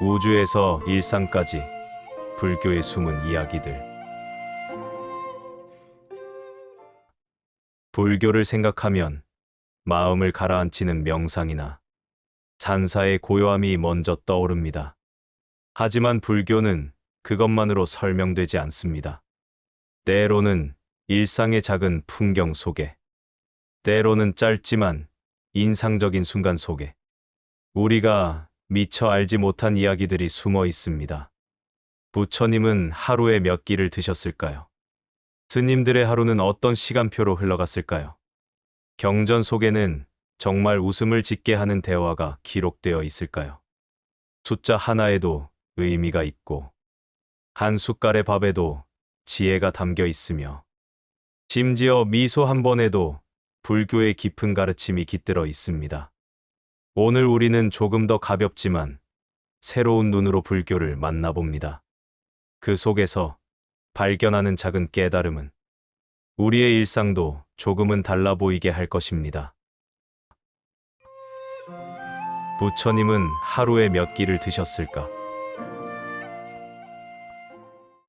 우주에서 일상까지 불교의 숨은 이야기들. 불교를 생각하면 마음을 가라앉히는 명상이나 산사의 고요함이 먼저 떠오릅니다. 하지만 불교는 그것만으로 설명되지 않습니다. 때로는 일상의 작은 풍경 속에, 때로는 짧지만 인상적인 순간 속에 우리가 미처 알지 못한 이야기들이 숨어 있습니다. 부처님은 하루에 몇 끼를 드셨을까요? 스님들의 하루는 어떤 시간표로 흘러갔을까요? 경전 속에는 정말 웃음을 짓게 하는 대화가 기록되어 있을까요? 숫자 하나에도 의미가 있고, 한 숟갈의 밥에도 지혜가 담겨 있으며, 심지어 미소 한 번에도 불교의 깊은 가르침이 깃들어 있습니다. 오늘 우리는 조금 더 가볍지만 새로운 눈으로 불교를 만나봅니다. 그 속에서 발견하는 작은 깨달음은 우리의 일상도 조금은 달라 보이게 할 것입니다. 부처님은 하루에 몇 끼를 드셨을까?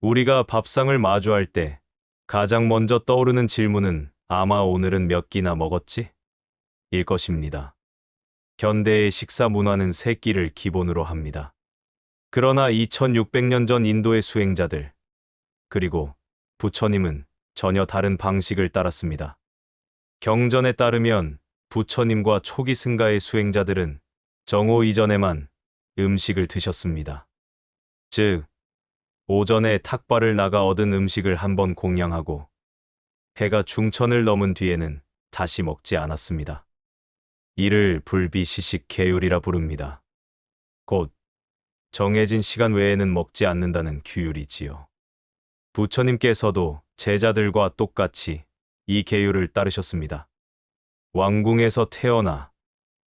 우리가 밥상을 마주할 때 가장 먼저 떠오르는 질문은 아마 오늘은 몇 끼나 먹었지? 일 것입니다. 현대의 식사 문화는 세 끼를 기본으로 합니다. 그러나 2600년 전 인도의 수행자들, 그리고 부처님은 전혀 다른 방식을 따랐습니다. 경전에 따르면 부처님과 초기 승가의 수행자들은 정오 이전에만 음식을 드셨습니다. 즉, 오전에 탁발을 나가 얻은 음식을 한번 공양하고 해가 중천을 넘은 뒤에는 다시 먹지 않았습니다. 이를 불비시식 계율이라 부릅니다. 곧 정해진 시간 외에는 먹지 않는다는 규율이지요. 부처님께서도 제자들과 똑같이 이 계율을 따르셨습니다. 왕궁에서 태어나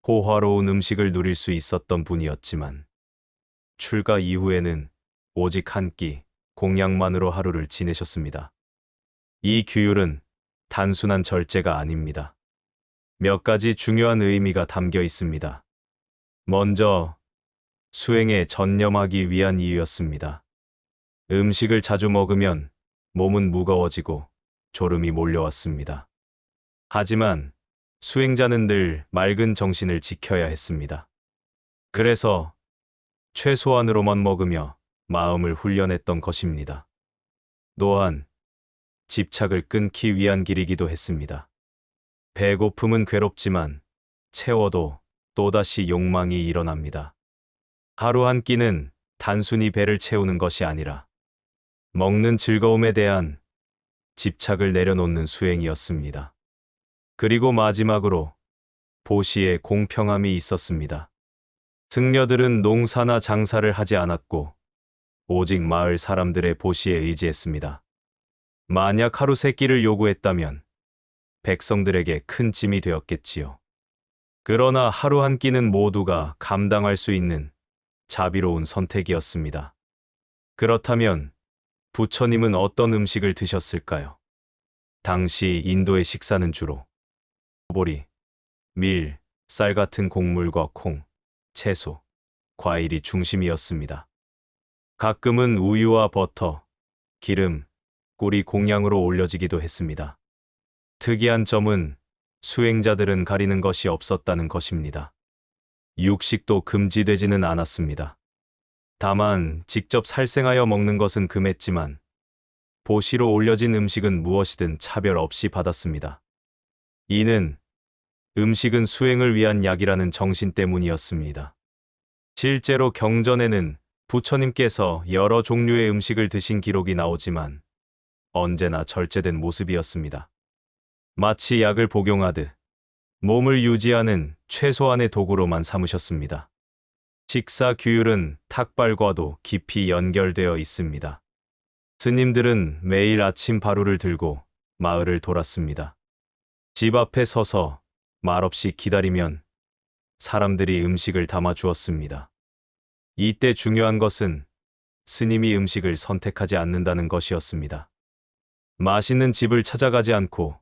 호화로운 음식을 누릴 수 있었던 분이었지만 출가 이후에는 오직 한 끼 공양만으로 하루를 지내셨습니다. 이 규율은 단순한 절제가 아닙니다. 몇 가지 중요한 의미가 담겨 있습니다. 먼저, 수행에 전념하기 위한 이유였습니다. 음식을 자주 먹으면 몸은 무거워지고 졸음이 몰려왔습니다. 하지만 수행자는 늘 맑은 정신을 지켜야 했습니다. 그래서 최소한으로만 먹으며 마음을 훈련했던 것입니다. 또한 집착을 끊기 위한 길이기도 했습니다. 배고픔은 괴롭지만 채워도 또다시 욕망이 일어납니다. 하루 한 끼는 단순히 배를 채우는 것이 아니라 먹는 즐거움에 대한 집착을 내려놓는 수행이었습니다. 그리고 마지막으로 보시에 공평함이 있었습니다. 승려들은 농사나 장사를 하지 않았고 오직 마을 사람들의 보시에 의지했습니다. 만약 하루 세 끼를 요구했다면 백성들에게 큰 짐이 되었겠지요. 그러나 하루 한 끼는 모두가 감당할 수 있는 자비로운 선택이었습니다. 그렇다면 부처님은 어떤 음식을 드셨을까요? 당시 인도의 식사는 주로 보리, 밀, 쌀 같은 곡물과 콩, 채소, 과일이 중심이었습니다. 가끔은 우유와 버터, 기름, 꿀이 공양으로 올려지기도 했습니다. 특이한 점은 수행자들은 가리는 것이 없었다는 것입니다. 육식도 금지되지는 않았습니다. 다만 직접 살생하여 먹는 것은 금했지만 보시로 올려진 음식은 무엇이든 차별 없이 받았습니다. 이는 음식은 수행을 위한 약이라는 정신 때문이었습니다. 실제로 경전에는 부처님께서 여러 종류의 음식을 드신 기록이 나오지만 언제나 절제된 모습이었습니다. 마치 약을 복용하듯 몸을 유지하는 최소한의 도구로만 삼으셨습니다. 식사 규율은 탁발과도 깊이 연결되어 있습니다. 스님들은 매일 아침 바루를 들고 마을을 돌았습니다. 집 앞에 서서 말없이 기다리면 사람들이 음식을 담아 주었습니다. 이때 중요한 것은 스님이 음식을 선택하지 않는다는 것이었습니다. 맛있는 집을 찾아가지 않고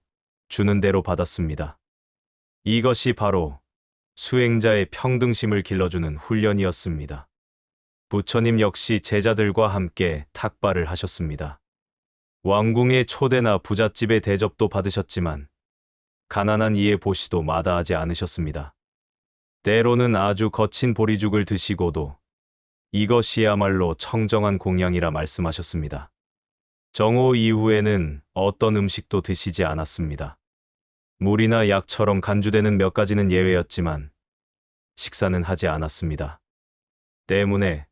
주는 대로 받았습니다. 이것이 바로 수행자의 평등심을 길러주는 훈련이었습니다. 부처님 역시 제자들과 함께 탁발을 하셨습니다. 왕궁의 초대나 부잣집의 대접도 받으셨지만 가난한 이의 보시도 마다하지 않으셨습니다. 때로는 아주 거친 보리죽을 드시고도 이것이야말로 청정한 공양이라 말씀하셨습니다. 정오 이후에는 어떤 음식도 드시지 않았습니다. 물이나 약처럼 간주되는 몇 가지는 예외였지만 식사는 하지 않았습니다. 때문에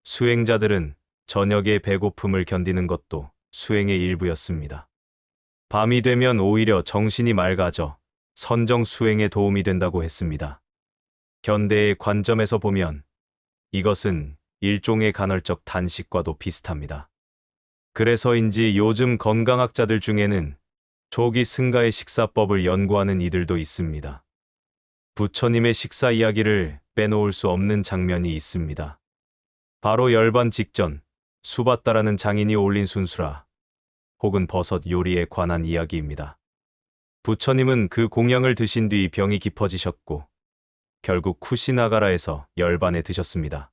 수행자들은 저녁의 배고픔을 견디는 것도 수행의 일부였습니다. 밤이 되면 오히려 정신이 맑아져 선정 수행에 도움이 된다고 했습니다. 현대의 관점에서 보면 이것은 일종의 간헐적 단식과도 비슷합니다. 그래서인지 요즘 건강학자들 중에는 조기 승가의 식사법을 연구하는 이들도 있습니다. 부처님의 식사 이야기를 빼놓을 수 없는 장면이 있습니다. 바로 열반 직전 수바따라는 장인이 올린 순수라 혹은 버섯 요리에 관한 이야기입니다. 부처님은 그 공양을 드신 뒤 병이 깊어지셨고 결국 쿠시나가라에서 열반에 드셨습니다.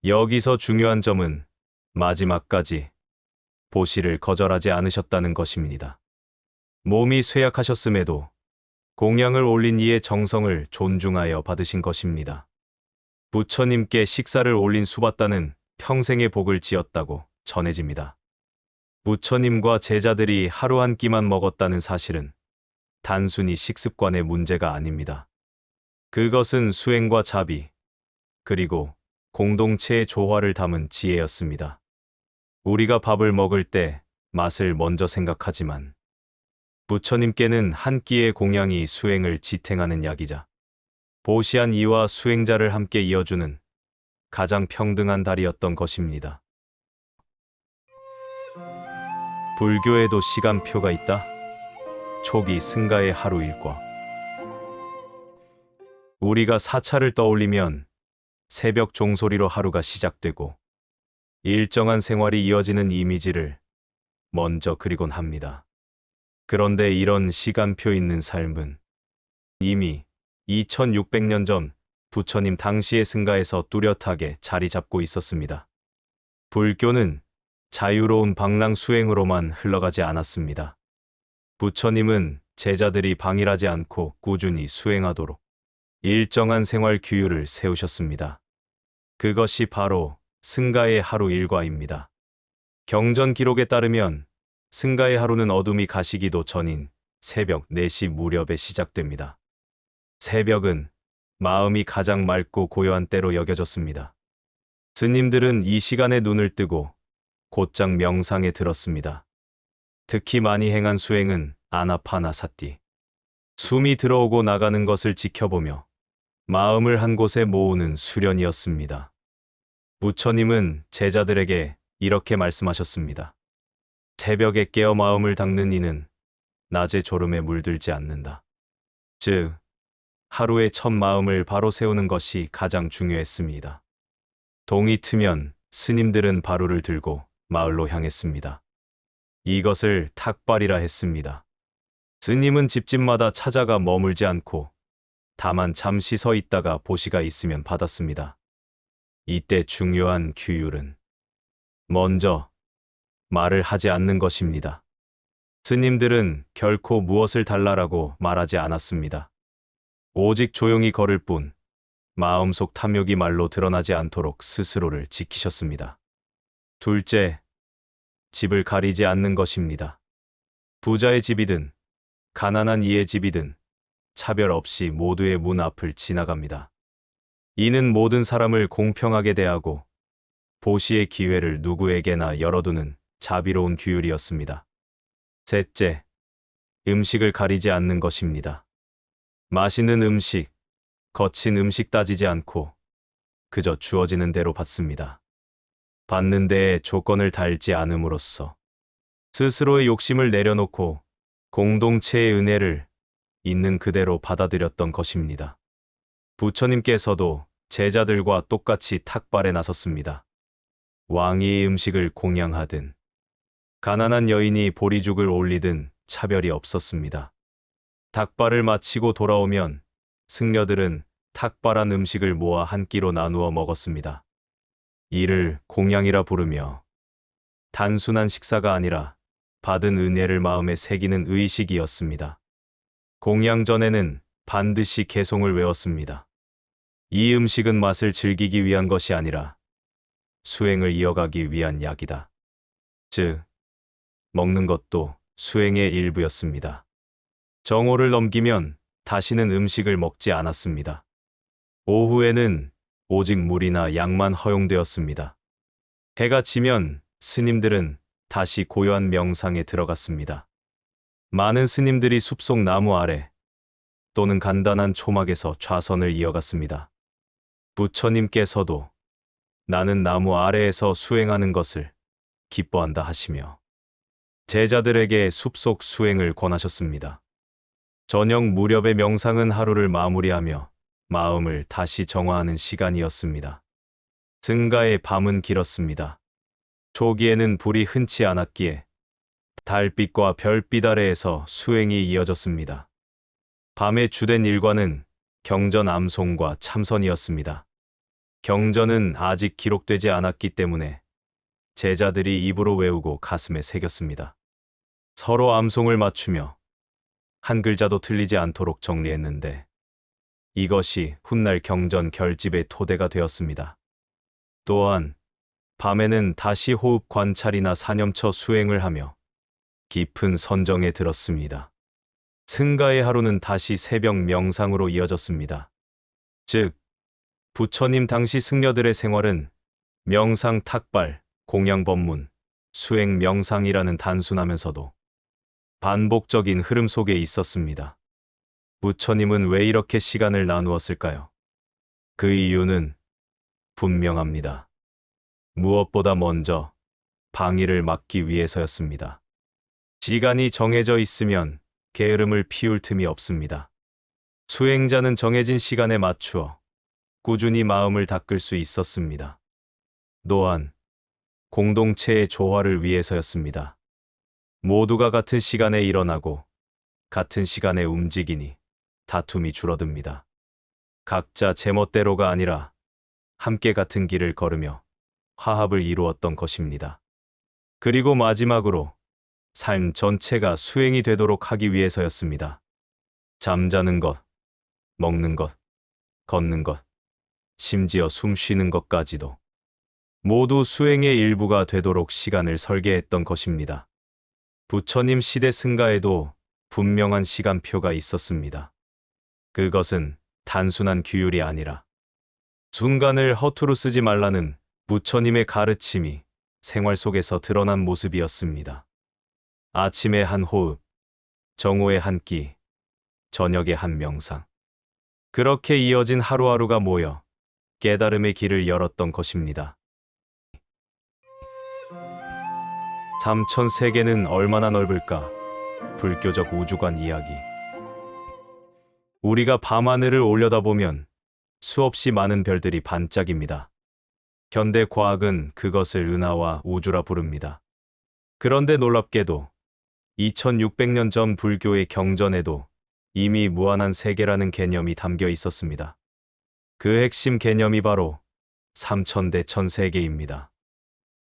여기서 중요한 점은 마지막까지 보시를 거절하지 않으셨다는 것입니다. 몸이 쇠약하셨음에도 공양을 올린 이의 정성을 존중하여 받으신 것입니다. 부처님께 식사를 올린 수바따는 평생의 복을 지었다고 전해집니다. 부처님과 제자들이 하루 한 끼만 먹었다는 사실은 단순히 식습관의 문제가 아닙니다. 그것은 수행과 자비, 그리고 공동체의 조화를 담은 지혜였습니다. 우리가 밥을 먹을 때 맛을 먼저 생각하지만 부처님께는 한 끼의 공양이 수행을 지탱하는 약이자 보시한 이와 수행자를 함께 이어주는 가장 평등한 달이었던 것입니다. 불교에도 시간표가 있다. 초기 승가의 하루 일과. 우리가 사찰을 떠올리면 새벽 종소리로 하루가 시작되고 일정한 생활이 이어지는 이미지를 먼저 그리곤 합니다. 그런데 이런 시간표 있는 삶은 이미 2600년 전 부처님 당시의 승가에서 뚜렷하게 자리 잡고 있었습니다. 불교는 자유로운 방랑 수행으로만 흘러가지 않았습니다. 부처님은 제자들이 방일하지 않고 꾸준히 수행하도록 일정한 생활 규율을 세우셨습니다. 그것이 바로 승가의 하루 일과입니다. 경전 기록에 따르면 승가의 하루는 어둠이 가시기도 전인 새벽 4시 무렵에 시작됩니다. 새벽은 마음이 가장 맑고 고요한 때로 여겨졌습니다. 스님들은 이 시간에 눈을 뜨고 곧장 명상에 들었습니다. 특히 많이 행한 수행은 아나파나사티, 숨이 들어오고 나가는 것을 지켜보며 마음을 한 곳에 모으는 수련이었습니다. 부처님은 제자들에게 이렇게 말씀하셨습니다. 새벽에 깨어 마음을 닦는 이는 낮에 졸음에 물들지 않는다. 즉, 하루의 첫 마음을 바로 세우는 것이 가장 중요했습니다. 동이 트면 스님들은 바루를 들고 마을로 향했습니다. 이것을 탁발이라 했습니다. 스님은 집집마다 찾아가 머물지 않고 다만 잠시 서 있다가 보시가 있으면 받았습니다. 이때 중요한 규율은 먼저 말을 하지 않는 것입니다. 스님들은 결코 무엇을 달라라고 말하지 않았습니다. 오직 조용히 걸을 뿐 마음속 탐욕이 말로 드러나지 않도록 스스로를 지키셨습니다. 둘째, 집을 가리지 않는 것입니다. 부자의 집이든 가난한 이의 집이든 차별 없이 모두의 문 앞을 지나갑니다. 이는 모든 사람을 공평하게 대하고 보시의 기회를 누구에게나 열어두는 자비로운 규율이었습니다. 셋째, 음식을 가리지 않는 것입니다. 맛있는 음식, 거친 음식 따지지 않고 그저 주어지는 대로 받습니다. 받는 데에 조건을 달지 않음으로써 스스로의 욕심을 내려놓고 공동체의 은혜를 있는 그대로 받아들였던 것입니다. 부처님께서도 제자들과 똑같이 탁발에 나섰습니다. 왕이 음식을 공양하든 가난한 여인이 보리죽을 올리든 차별이 없었습니다. 탁발을 마치고 돌아오면 승려들은 탁발한 음식을 모아 한 끼로 나누어 먹었습니다. 이를 공양이라 부르며 단순한 식사가 아니라 받은 은혜를 마음에 새기는 의식이었습니다. 공양 전에는 반드시 개송을 외웠습니다. 이 음식은 맛을 즐기기 위한 것이 아니라 수행을 이어가기 위한 약이다. 즉, 먹는 것도 수행의 일부였습니다. 정오를 넘기면 다시는 음식을 먹지 않았습니다. 오후에는 오직 물이나 약만 허용되었습니다. 해가 지면 스님들은 다시 고요한 명상에 들어갔습니다. 많은 스님들이 숲속 나무 아래 또는 간단한 초막에서 좌선을 이어갔습니다. 부처님께서도 나는 나무 아래에서 수행하는 것을 기뻐한다 하시며 제자들에게 숲속 수행을 권하셨습니다. 저녁 무렵의 명상은 하루를 마무리하며 마음을 다시 정화하는 시간이었습니다. 승가의 밤은 길었습니다. 초기에는 불이 흔치 않았기에 달빛과 별빛 아래에서 수행이 이어졌습니다. 밤의 주된 일과는 경전 암송과 참선이었습니다. 경전은 아직 기록되지 않았기 때문에 제자들이 입으로 외우고 가슴에 새겼습니다. 서로 암송을 맞추며 한 글자도 틀리지 않도록 정리했는데 이것이 훗날 경전 결집의 토대가 되었습니다. 또한 밤에는 다시 호흡 관찰이나 사념처 수행을 하며 깊은 선정에 들었습니다. 승가의 하루는 다시 새벽 명상으로 이어졌습니다. 즉, 부처님 당시 승려들의 생활은 명상 탁발, 공양 법문, 수행 명상이라는 단순하면서도 반복적인 흐름 속에 있었습니다. 부처님은 왜 이렇게 시간을 나누었을까요? 그 이유는 분명합니다. 무엇보다 먼저 방해를 막기 위해서였습니다. 시간이 정해져 있으면 게으름을 피울 틈이 없습니다. 수행자는 정해진 시간에 맞추어 꾸준히 마음을 닦을 수 있었습니다. 또한 공동체의 조화를 위해서였습니다. 모두가 같은 시간에 일어나고 같은 시간에 움직이니 다툼이 줄어듭니다. 각자 제멋대로가 아니라 함께 같은 길을 걸으며 화합을 이루었던 것입니다. 그리고 마지막으로 삶 전체가 수행이 되도록 하기 위해서였습니다. 잠자는 것, 먹는 것, 걷는 것, 심지어 숨 쉬는 것까지도 모두 수행의 일부가 되도록 시간을 설계했던 것입니다. 부처님 시대 승가에도 분명한 시간표가 있었습니다. 그것은 단순한 규율이 아니라 순간을 허투루 쓰지 말라는 부처님의 가르침이 생활 속에서 드러난 모습이었습니다. 아침에 한 호흡, 정오에 한 끼, 저녁에 한 명상. 그렇게 이어진 하루하루가 모여 깨달음의 길을 열었던 것입니다. 삼천세계는 얼마나 넓을까? 불교적 우주관 이야기. 우리가 밤하늘을 올려다보면 수없이 많은 별들이 반짝입니다. 현대 과학은 그것을 은하와 우주라 부릅니다. 그런데 놀랍게도 2600년 전 불교의 경전에도 이미 무한한 세계라는 개념이 담겨 있었습니다. 그 핵심 개념이 바로 삼천대천세계입니다.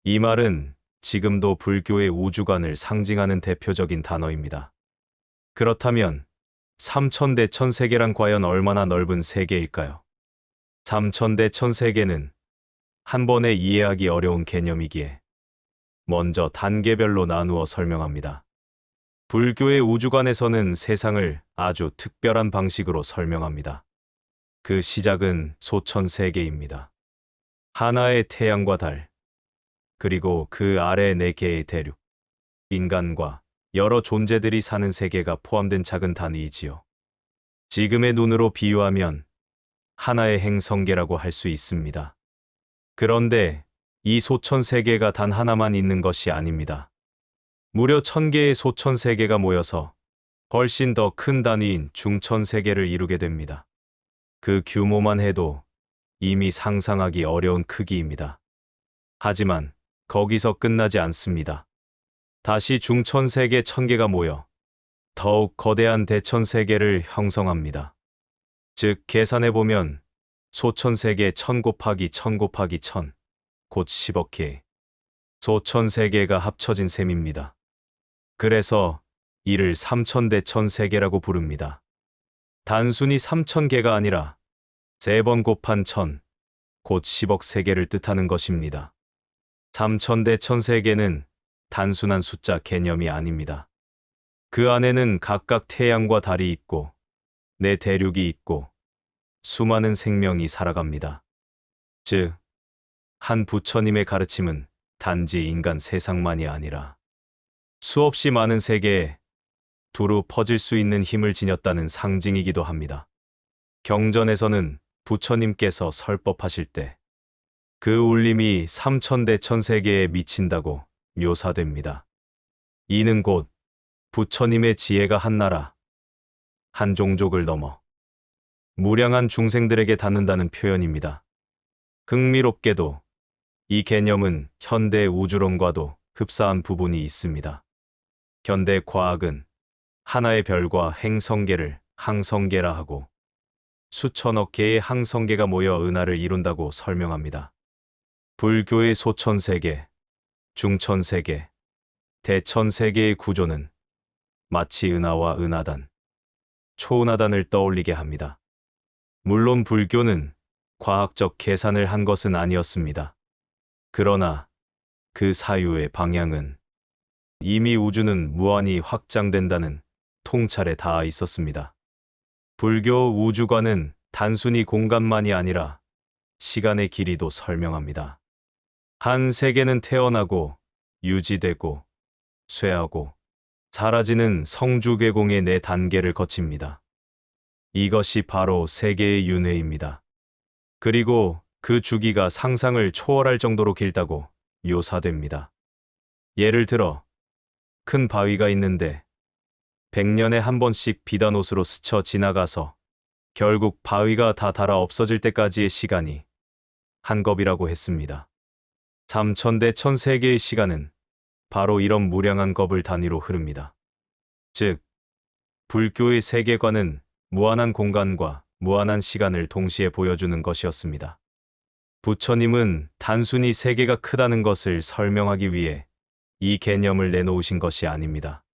이 말은 지금도 불교의 우주관을 상징하는 대표적인 단어입니다. 그렇다면 삼천대천세계란 과연 얼마나 넓은 세계일까요? 삼천대천세계는 한 번에 이해하기 어려운 개념이기에 먼저 단계별로 나누어 설명합니다. 불교의 우주관에서는 세상을 아주 특별한 방식으로 설명합니다. 그 시작은 소천세계입니다. 하나의 태양과 달, 그리고 그 아래 4개의 대륙, 인간과 여러 존재들이 사는 세계가 포함된 작은 단위이지요. 지금의 눈으로 비유하면 하나의 행성계라고 할 수 있습니다. 그런데 이 소천세계가 단 하나만 있는 것이 아닙니다. 무려 1000개의 소천세계가 모여서 훨씬 더 큰 단위인 중천세계를 이루게 됩니다. 그 규모만 해도 이미 상상하기 어려운 크기입니다. 하지만 거기서 끝나지 않습니다. 다시 중천세계 1000개가 모여 더욱 거대한 대천세계를 형성합니다. 즉 계산해보면 소천세계 1000 곱하기 1000 곱하기 1000 곧 10억 개, 소천세계가 합쳐진 셈입니다. 그래서 이를 삼천대천세계라고 부릅니다. 단순히 3,000개가 아니라 3번 곱한 1,000, 곧 10억 세계를 뜻하는 것입니다. 삼천대천세계는 단순한 숫자 개념이 아닙니다. 그 안에는 각각 태양과 달이 있고 내 대륙이 있고 수많은 생명이 살아갑니다. 즉, 한 부처님의 가르침은 단지 인간 세상만이 아니라 수없이 많은 세계에 두루 퍼질 수 있는 힘을 지녔다는 상징이기도 합니다. 경전에서는 부처님께서 설법하실 때 그 울림이 삼천대천세계에 미친다고 묘사됩니다. 이는 곧 부처님의 지혜가 한 나라, 한 종족을 넘어 무량한 중생들에게 닿는다는 표현입니다. 흥미롭게도 이 개념은 현대 우주론과도 흡사한 부분이 있습니다. 현대 과학은 하나의 별과 행성계를 항성계라 하고 수천억 개의 항성계가 모여 은하를 이룬다고 설명합니다. 불교의 소천세계, 중천세계, 대천세계의 구조는 마치 은하와 은하단, 초은하단을 떠올리게 합니다. 물론 불교는 과학적 계산을 한 것은 아니었습니다. 그러나 그 사유의 방향은 이미 우주는 무한히 확장된다는 통찰에 닿아 있었습니다. 불교 우주관은 단순히 공간만이 아니라 시간의 길이도 설명합니다. 한 세계는 태어나고 유지되고 쇠하고 사라지는 성주괴공의 4단계를 거칩니다. 이것이 바로 세계의 윤회입니다. 그리고 그 주기가 상상을 초월할 정도로 길다고 묘사됩니다. 예를 들어 큰 바위가 있는데 100년에 한 번씩 비단옷으로 스쳐 지나가서 결국 바위가 다 닳아 없어질 때까지의 시간이 한 겁이라고 했습니다. 삼천대천세계의 시간은 바로 이런 무량한 겁을 단위로 흐릅니다. 즉, 불교의 세계관은 무한한 공간과 무한한 시간을 동시에 보여주는 것이었습니다. 부처님은 단순히 세계가 크다는 것을 설명하기 위해 이 개념을 내놓으신 것이 아닙니다.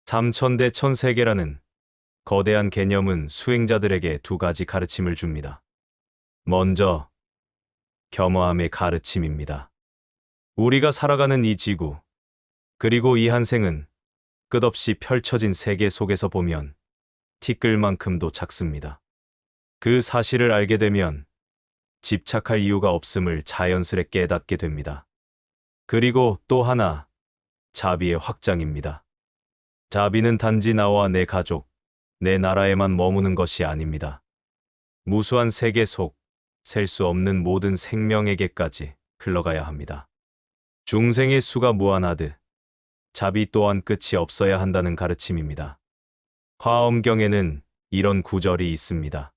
삼천대천세계라는 거대한 개념은 수행자들에게 2가지 가르침을 줍니다. 먼저, 겸허함의 가르침입니다. 우리가 살아가는 이 지구, 그리고 이 한 생은 끝없이 펼쳐진 세계 속에서 보면 티끌만큼도 작습니다. 그 사실을 알게 되면 집착할 이유가 없음을 자연스레 깨닫게 됩니다. 그리고 또 하나, 자비의 확장입니다. 자비는 단지 나와 내 가족, 내 나라에만 머무는 것이 아닙니다. 무수한 세계 속, 셀 수 없는 모든 생명에게까지 흘러가야 합니다. 중생의 수가 무한하듯 자비 또한 끝이 없어야 한다는 가르침입니다. 화엄경에는 이런 구절이 있습니다.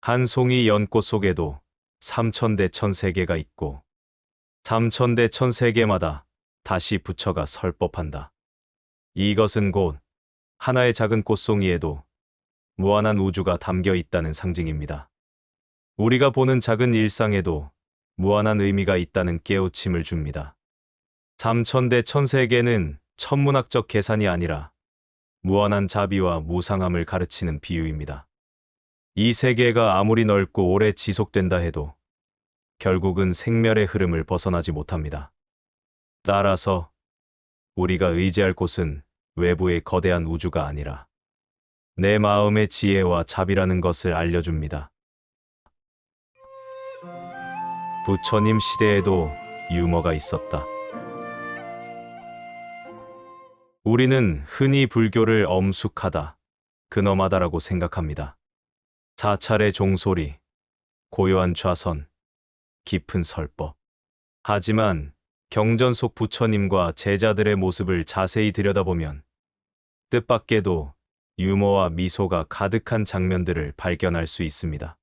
한 송이 연꽃 속에도 삼천대천세계가 있고 삼천대천세계마다 다시 부처가 설법한다. 이것은 곧 하나의 작은 꽃송이에도 무한한 우주가 담겨 있다는 상징입니다. 우리가 보는 작은 일상에도 무한한 의미가 있다는 깨우침을 줍니다. 삼천대천세계는 천문학적 계산이 아니라 무한한 자비와 무상함을 가르치는 비유입니다. 이 세계가 아무리 넓고 오래 지속된다 해도 결국은 생멸의 흐름을 벗어나지 못합니다. 따라서 우리가 의지할 곳은 외부의 거대한 우주가 아니라 내 마음의 지혜와 자비라는 것을 알려줍니다. 부처님 시대에도 유머가 있었다. 우리는 흔히 불교를 엄숙하다, 근엄하다라고 생각합니다. 사찰의 종소리, 고요한 좌선, 깊은 설법. 하지만 경전 속 부처님과 제자들의 모습을 자세히 들여다보면 뜻밖에도 유머와 미소가 가득한 장면들을 발견할 수 있습니다.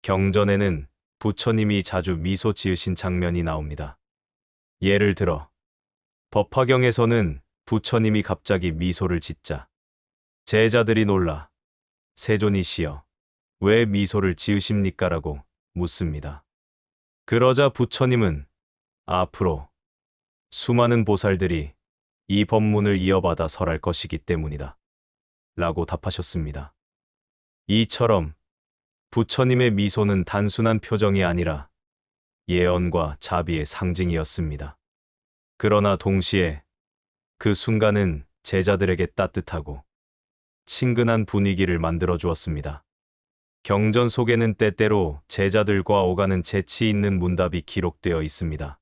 경전에는 부처님이 자주 미소 지으신 장면이 나옵니다. 예를 들어 법화경에서는 부처님이 갑자기 미소를 짓자 제자들이 놀라 세존이시여 왜 미소를 지으십니까? 라고 묻습니다. 그러자 부처님은 앞으로 수많은 보살들이 이 법문을 이어받아 설할 것이기 때문이다. 라고 답하셨습니다. 이처럼 부처님의 미소는 단순한 표정이 아니라 예언과 자비의 상징이었습니다. 그러나 동시에 그 순간은 제자들에게 따뜻하고 친근한 분위기를 만들어 주었습니다. 경전 속에는 때때로 제자들과 오가는 재치 있는 문답이 기록되어 있습니다.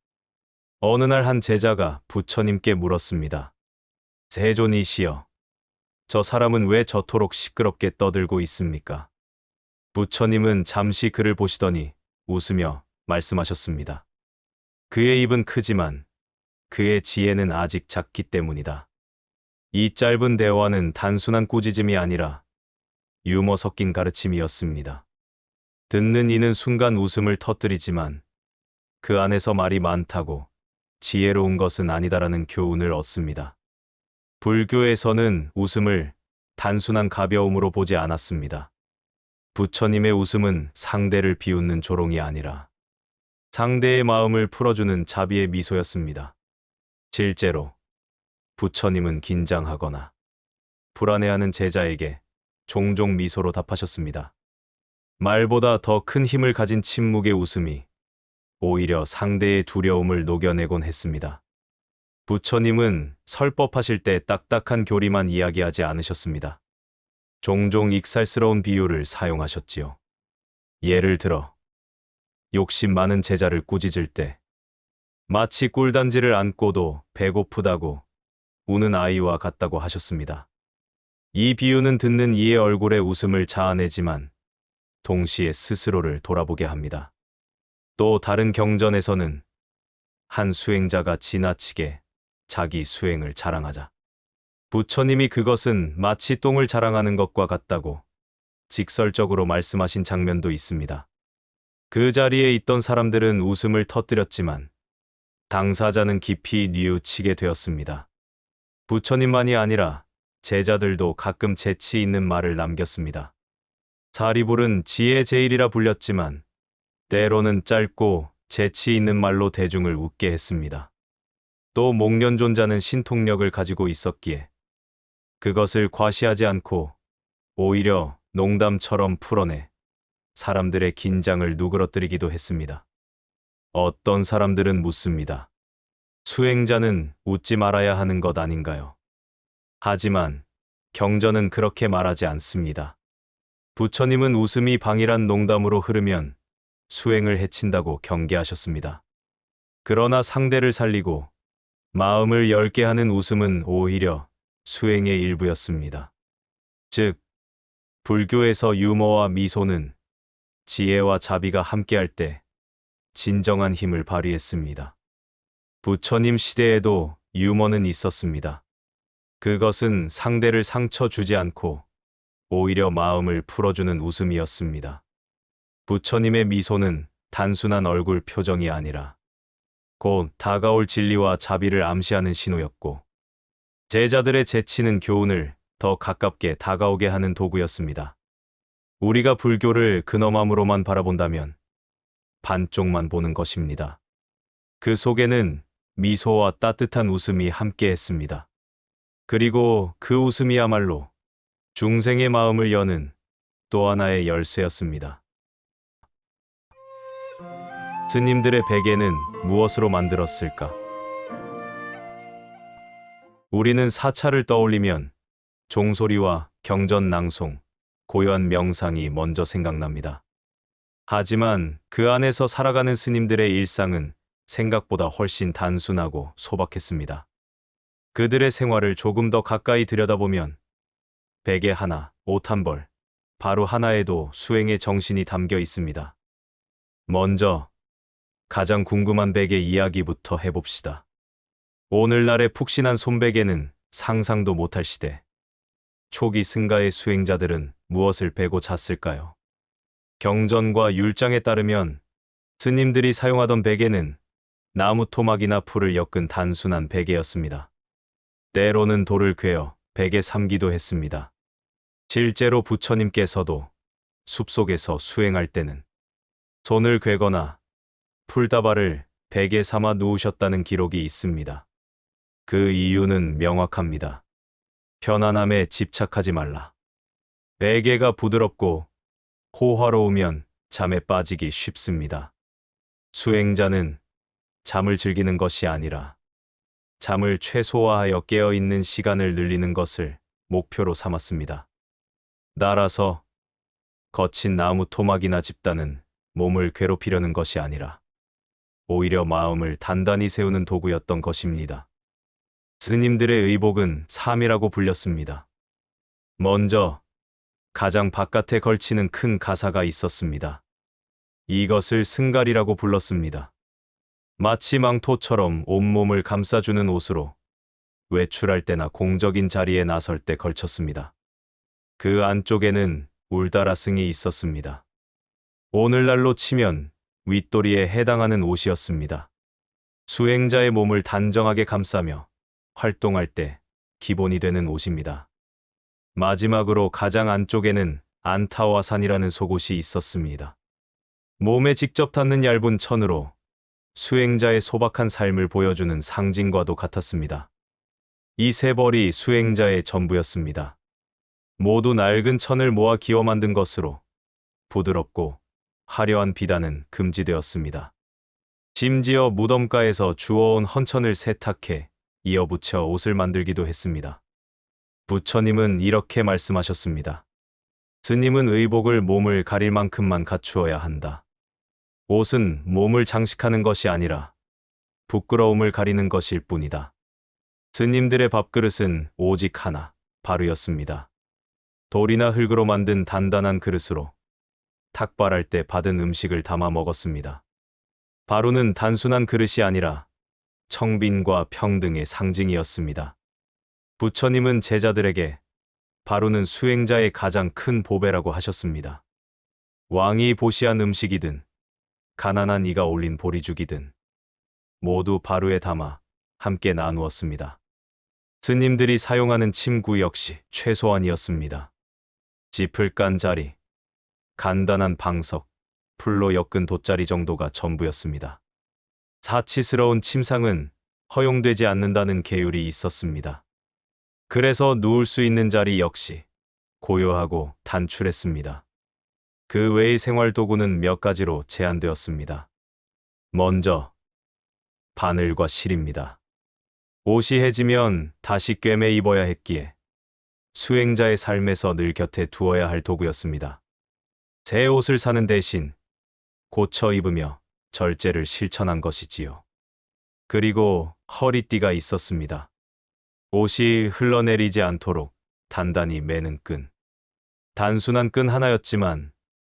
어느 날 한 제자가 부처님께 물었습니다. 세존이시여, 저 사람은 왜 저토록 시끄럽게 떠들고 있습니까? 부처님은 잠시 그를 보시더니 웃으며 말씀하셨습니다. 그의 입은 크지만 그의 지혜는 아직 작기 때문이다. 이 짧은 대화는 단순한 꾸짖음이 아니라 유머 섞인 가르침이었습니다. 듣는 이는 순간 웃음을 터뜨리지만 그 안에서 말이 많다고 지혜로운 것은 아니다라는 교훈을 얻습니다. 불교에서는 웃음을 단순한 가벼움으로 보지 않았습니다. 부처님의 웃음은 상대를 비웃는 조롱이 아니라 상대의 마음을 풀어주는 자비의 미소였습니다. 실제로 부처님은 긴장하거나 불안해하는 제자에게 종종 미소로 답하셨습니다. 말보다 더 큰 힘을 가진 침묵의 웃음이 오히려 상대의 두려움을 녹여내곤 했습니다. 부처님은 설법하실 때 딱딱한 교리만 이야기하지 않으셨습니다. 종종 익살스러운 비유를 사용하셨지요. 예를 들어 욕심 많은 제자를 꾸짖을 때 마치 꿀단지를 안고도 배고프다고 우는 아이와 같다고 하셨습니다. 이 비유는 듣는 이의 얼굴에 웃음을 자아내지만 동시에 스스로를 돌아보게 합니다. 또 다른 경전에서는 한 수행자가 지나치게 자기 수행을 자랑하자 부처님이 그것은 마치 똥을 자랑하는 것과 같다고 직설적으로 말씀하신 장면도 있습니다. 그 자리에 있던 사람들은 웃음을 터뜨렸지만 당사자는 깊이 뉘우치게 되었습니다. 부처님만이 아니라 제자들도 가끔 재치 있는 말을 남겼습니다. 사리불은 지혜 제일이라 불렸지만 때로는 짧고 재치 있는 말로 대중을 웃게 했습니다. 또 목련존자는 신통력을 가지고 있었기에 그것을 과시하지 않고 오히려 농담처럼 풀어내 사람들의 긴장을 누그러뜨리기도 했습니다. 어떤 사람들은 묻습니다. 수행자는 웃지 말아야 하는 것 아닌가요? 하지만 경전은 그렇게 말하지 않습니다. 부처님은 웃음이 방일한 농담으로 흐르면 수행을 해친다고 경계하셨습니다. 그러나 상대를 살리고 마음을 열게 하는 웃음은 오히려 수행의 일부였습니다. 즉, 불교에서 유머와 미소는 지혜와 자비가 함께할 때 진정한 힘을 발휘했습니다. 부처님 시대에도 유머는 있었습니다. 그것은 상대를 상처 주지 않고 오히려 마음을 풀어주는 웃음이었습니다. 부처님의 미소는 단순한 얼굴 표정이 아니라 곧 다가올 진리와 자비를 암시하는 신호였고 제자들의 재치는 교훈을 더 가깝게 다가오게 하는 도구였습니다. 우리가 불교를 근엄함으로만 바라본다면 반쪽만 보는 것입니다. 그 속에는 미소와 따뜻한 웃음이 함께했습니다. 그리고 그 웃음이야말로 중생의 마음을 여는 또 하나의 열쇠였습니다. 스님들의 베개는 무엇으로 만들었을까? 우리는 사찰을 떠올리면 종소리와 경전 낭송, 고요한 명상이 먼저 생각납니다. 하지만 그 안에서 살아가는 스님들의 일상은 생각보다 훨씬 단순하고 소박했습니다. 그들의 생활을 조금 더 가까이 들여다보면 베개 하나, 옷 한 벌, 바로 하나에도 수행의 정신이 담겨 있습니다. 먼저 가장 궁금한 베개 이야기부터 해봅시다. 오늘날의 푹신한 손베개는 상상도 못할 시대. 초기 승가의 수행자들은 무엇을 베고 잤을까요? 경전과 율장에 따르면 스님들이 사용하던 베개는 나무 토막이나 풀을 엮은 단순한 베개였습니다. 때로는 돌을 꿰어 베개 삼기도 했습니다. 실제로 부처님께서도 숲속에서 수행할 때는 손을 꿰거나 풀다발을 베개 삼아 누우셨다는 기록이 있습니다. 그 이유는 명확합니다. 편안함에 집착하지 말라. 베개가 부드럽고 호화로우면 잠에 빠지기 쉽습니다. 수행자는 잠을 즐기는 것이 아니라 잠을 최소화하여 깨어있는 시간을 늘리는 것을 목표로 삼았습니다. 따라서 거친 나무 토막이나 집단은 몸을 괴롭히려는 것이 아니라 오히려 마음을 단단히 세우는 도구였던 것입니다. 스님들의 의복은 삼이라고 불렸습니다. 먼저 가장 바깥에 걸치는 큰 가사가 있었습니다. 이것을 승갈이라고 불렀습니다. 마치 망토처럼 온몸을 감싸주는 옷으로 외출할 때나 공적인 자리에 나설 때 걸쳤습니다. 그 안쪽에는 울다라승이 있었습니다. 오늘날로 치면 윗도리에 해당하는 옷이었습니다. 수행자의 몸을 단정하게 감싸며 활동할 때 기본이 되는 옷입니다. 마지막으로 가장 안쪽에는 안타와산이라는 속옷이 있었습니다. 몸에 직접 닿는 얇은 천으로 수행자의 소박한 삶을 보여주는 상징과도 같았습니다. 이 세 벌이 수행자의 전부였습니다. 모두 낡은 천을 모아 기어 만든 것으로 부드럽고 화려한 비단은 금지되었습니다. 심지어 무덤가에서 주워온 헌천을 세탁해 이어붙여 옷을 만들기도 했습니다. 부처님은 이렇게 말씀하셨습니다. 스님은 의복을 몸을 가릴 만큼만 갖추어야 한다. 옷은 몸을 장식하는 것이 아니라 부끄러움을 가리는 것일 뿐이다. 스님들의 밥그릇은 오직 하나, 바루였습니다. 돌이나 흙으로 만든 단단한 그릇으로 탁발할 때 받은 음식을 담아 먹었습니다. 바루는 단순한 그릇이 아니라 청빈과 평등의 상징이었습니다. 부처님은 제자들에게 바루는 수행자의 가장 큰 보배라고 하셨습니다. 왕이 보시한 음식이든 가난한 이가 올린 보리죽이든 모두 바루에 담아 함께 나누었습니다. 스님들이 사용하는 침구 역시 최소한이었습니다. 짚을 깐 자리, 간단한 방석, 풀로 엮은 돗자리 정도가 전부였습니다. 사치스러운 침상은 허용되지 않는다는 계율이 있었습니다. 그래서 누울 수 있는 자리 역시 고요하고 단출했습니다. 그 외의 생활 도구는 몇 가지로 제한되었습니다. 먼저 바늘과 실입니다. 옷이 해지면 다시 꿰매 입어야 했기에 수행자의 삶에서 늘 곁에 두어야 할 도구였습니다. 새 옷을 사는 대신 고쳐 입으며 절제를 실천한 것이지요. 그리고 허리띠가 있었습니다. 옷이 흘러내리지 않도록 단단히 매는 끈. 단순한 끈 하나였지만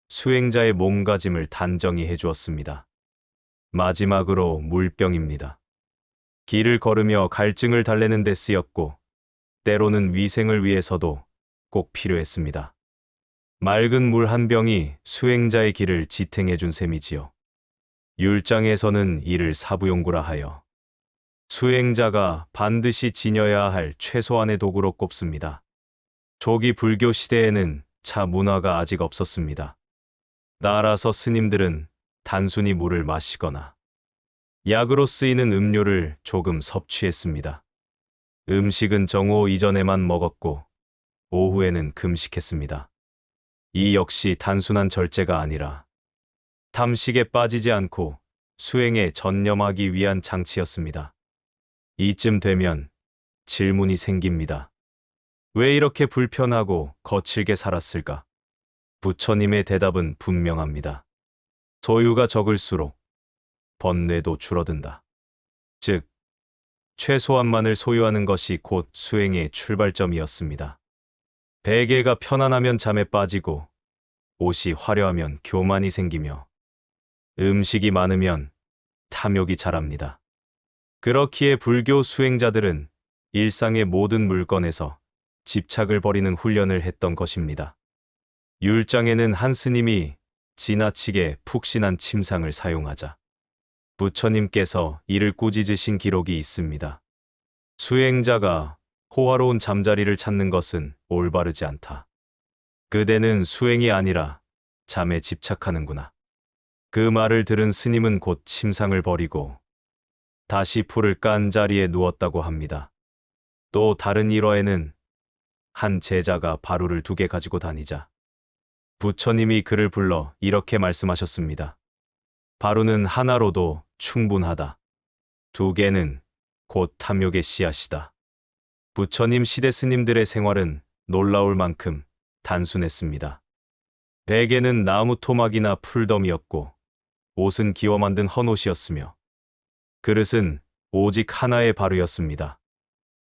수행자의 몸가짐을 단정히 해주었습니다. 마지막으로 물병입니다. 길을 걸으며 갈증을 달래는 데 쓰였고 때로는 위생을 위해서도 꼭 필요했습니다. 맑은 물 한 병이 수행자의 길을 지탱해준 셈이지요. 율장에서는 이를 사부용구라 하여 수행자가 반드시 지녀야 할 최소한의 도구로 꼽습니다. 초기 불교 시대에는 차 문화가 아직 없었습니다. 따라서 스님들은 단순히 물을 마시거나 약으로 쓰이는 음료를 조금 섭취했습니다. 음식은 정오 이전에만 먹었고 오후에는 금식했습니다. 이 역시 단순한 절제가 아니라 탐식에 빠지지 않고 수행에 전념하기 위한 장치였습니다. 이쯤 되면 질문이 생깁니다. 왜 이렇게 불편하고 거칠게 살았을까? 부처님의 대답은 분명합니다. 소유가 적을수록 번뇌도 줄어든다. 즉, 최소한만을 소유하는 것이 곧 수행의 출발점이었습니다. 베개가 편안하면 잠에 빠지고 옷이 화려하면 교만이 생기며 음식이 많으면 탐욕이 자랍니다. 그렇기에 불교 수행자들은 일상의 모든 물건에서 집착을 버리는 훈련을 했던 것입니다. 율장에는 한 스님이 지나치게 푹신한 침상을 사용하자 부처님께서 이를 꾸짖으신 기록이 있습니다. 수행자가 호화로운 잠자리를 찾는 것은 올바르지 않다. 그대는 수행이 아니라 잠에 집착하는구나. 그 말을 들은 스님은 곧 침상을 버리고 다시 풀을 깐 자리에 누웠다고 합니다. 또 다른 일화에는 한 제자가 바루를 2개 가지고 다니자 부처님이 그를 불러 이렇게 말씀하셨습니다. 바루는 하나로도 충분하다. 2개는 곧 탐욕의 씨앗이다. 부처님 시대 스님들의 생활은 놀라울 만큼 단순했습니다. 베개는 나무 토막이나 풀더미였고 옷은 기워 만든 헌옷이었으며 그릇은 오직 하나의 바루였습니다.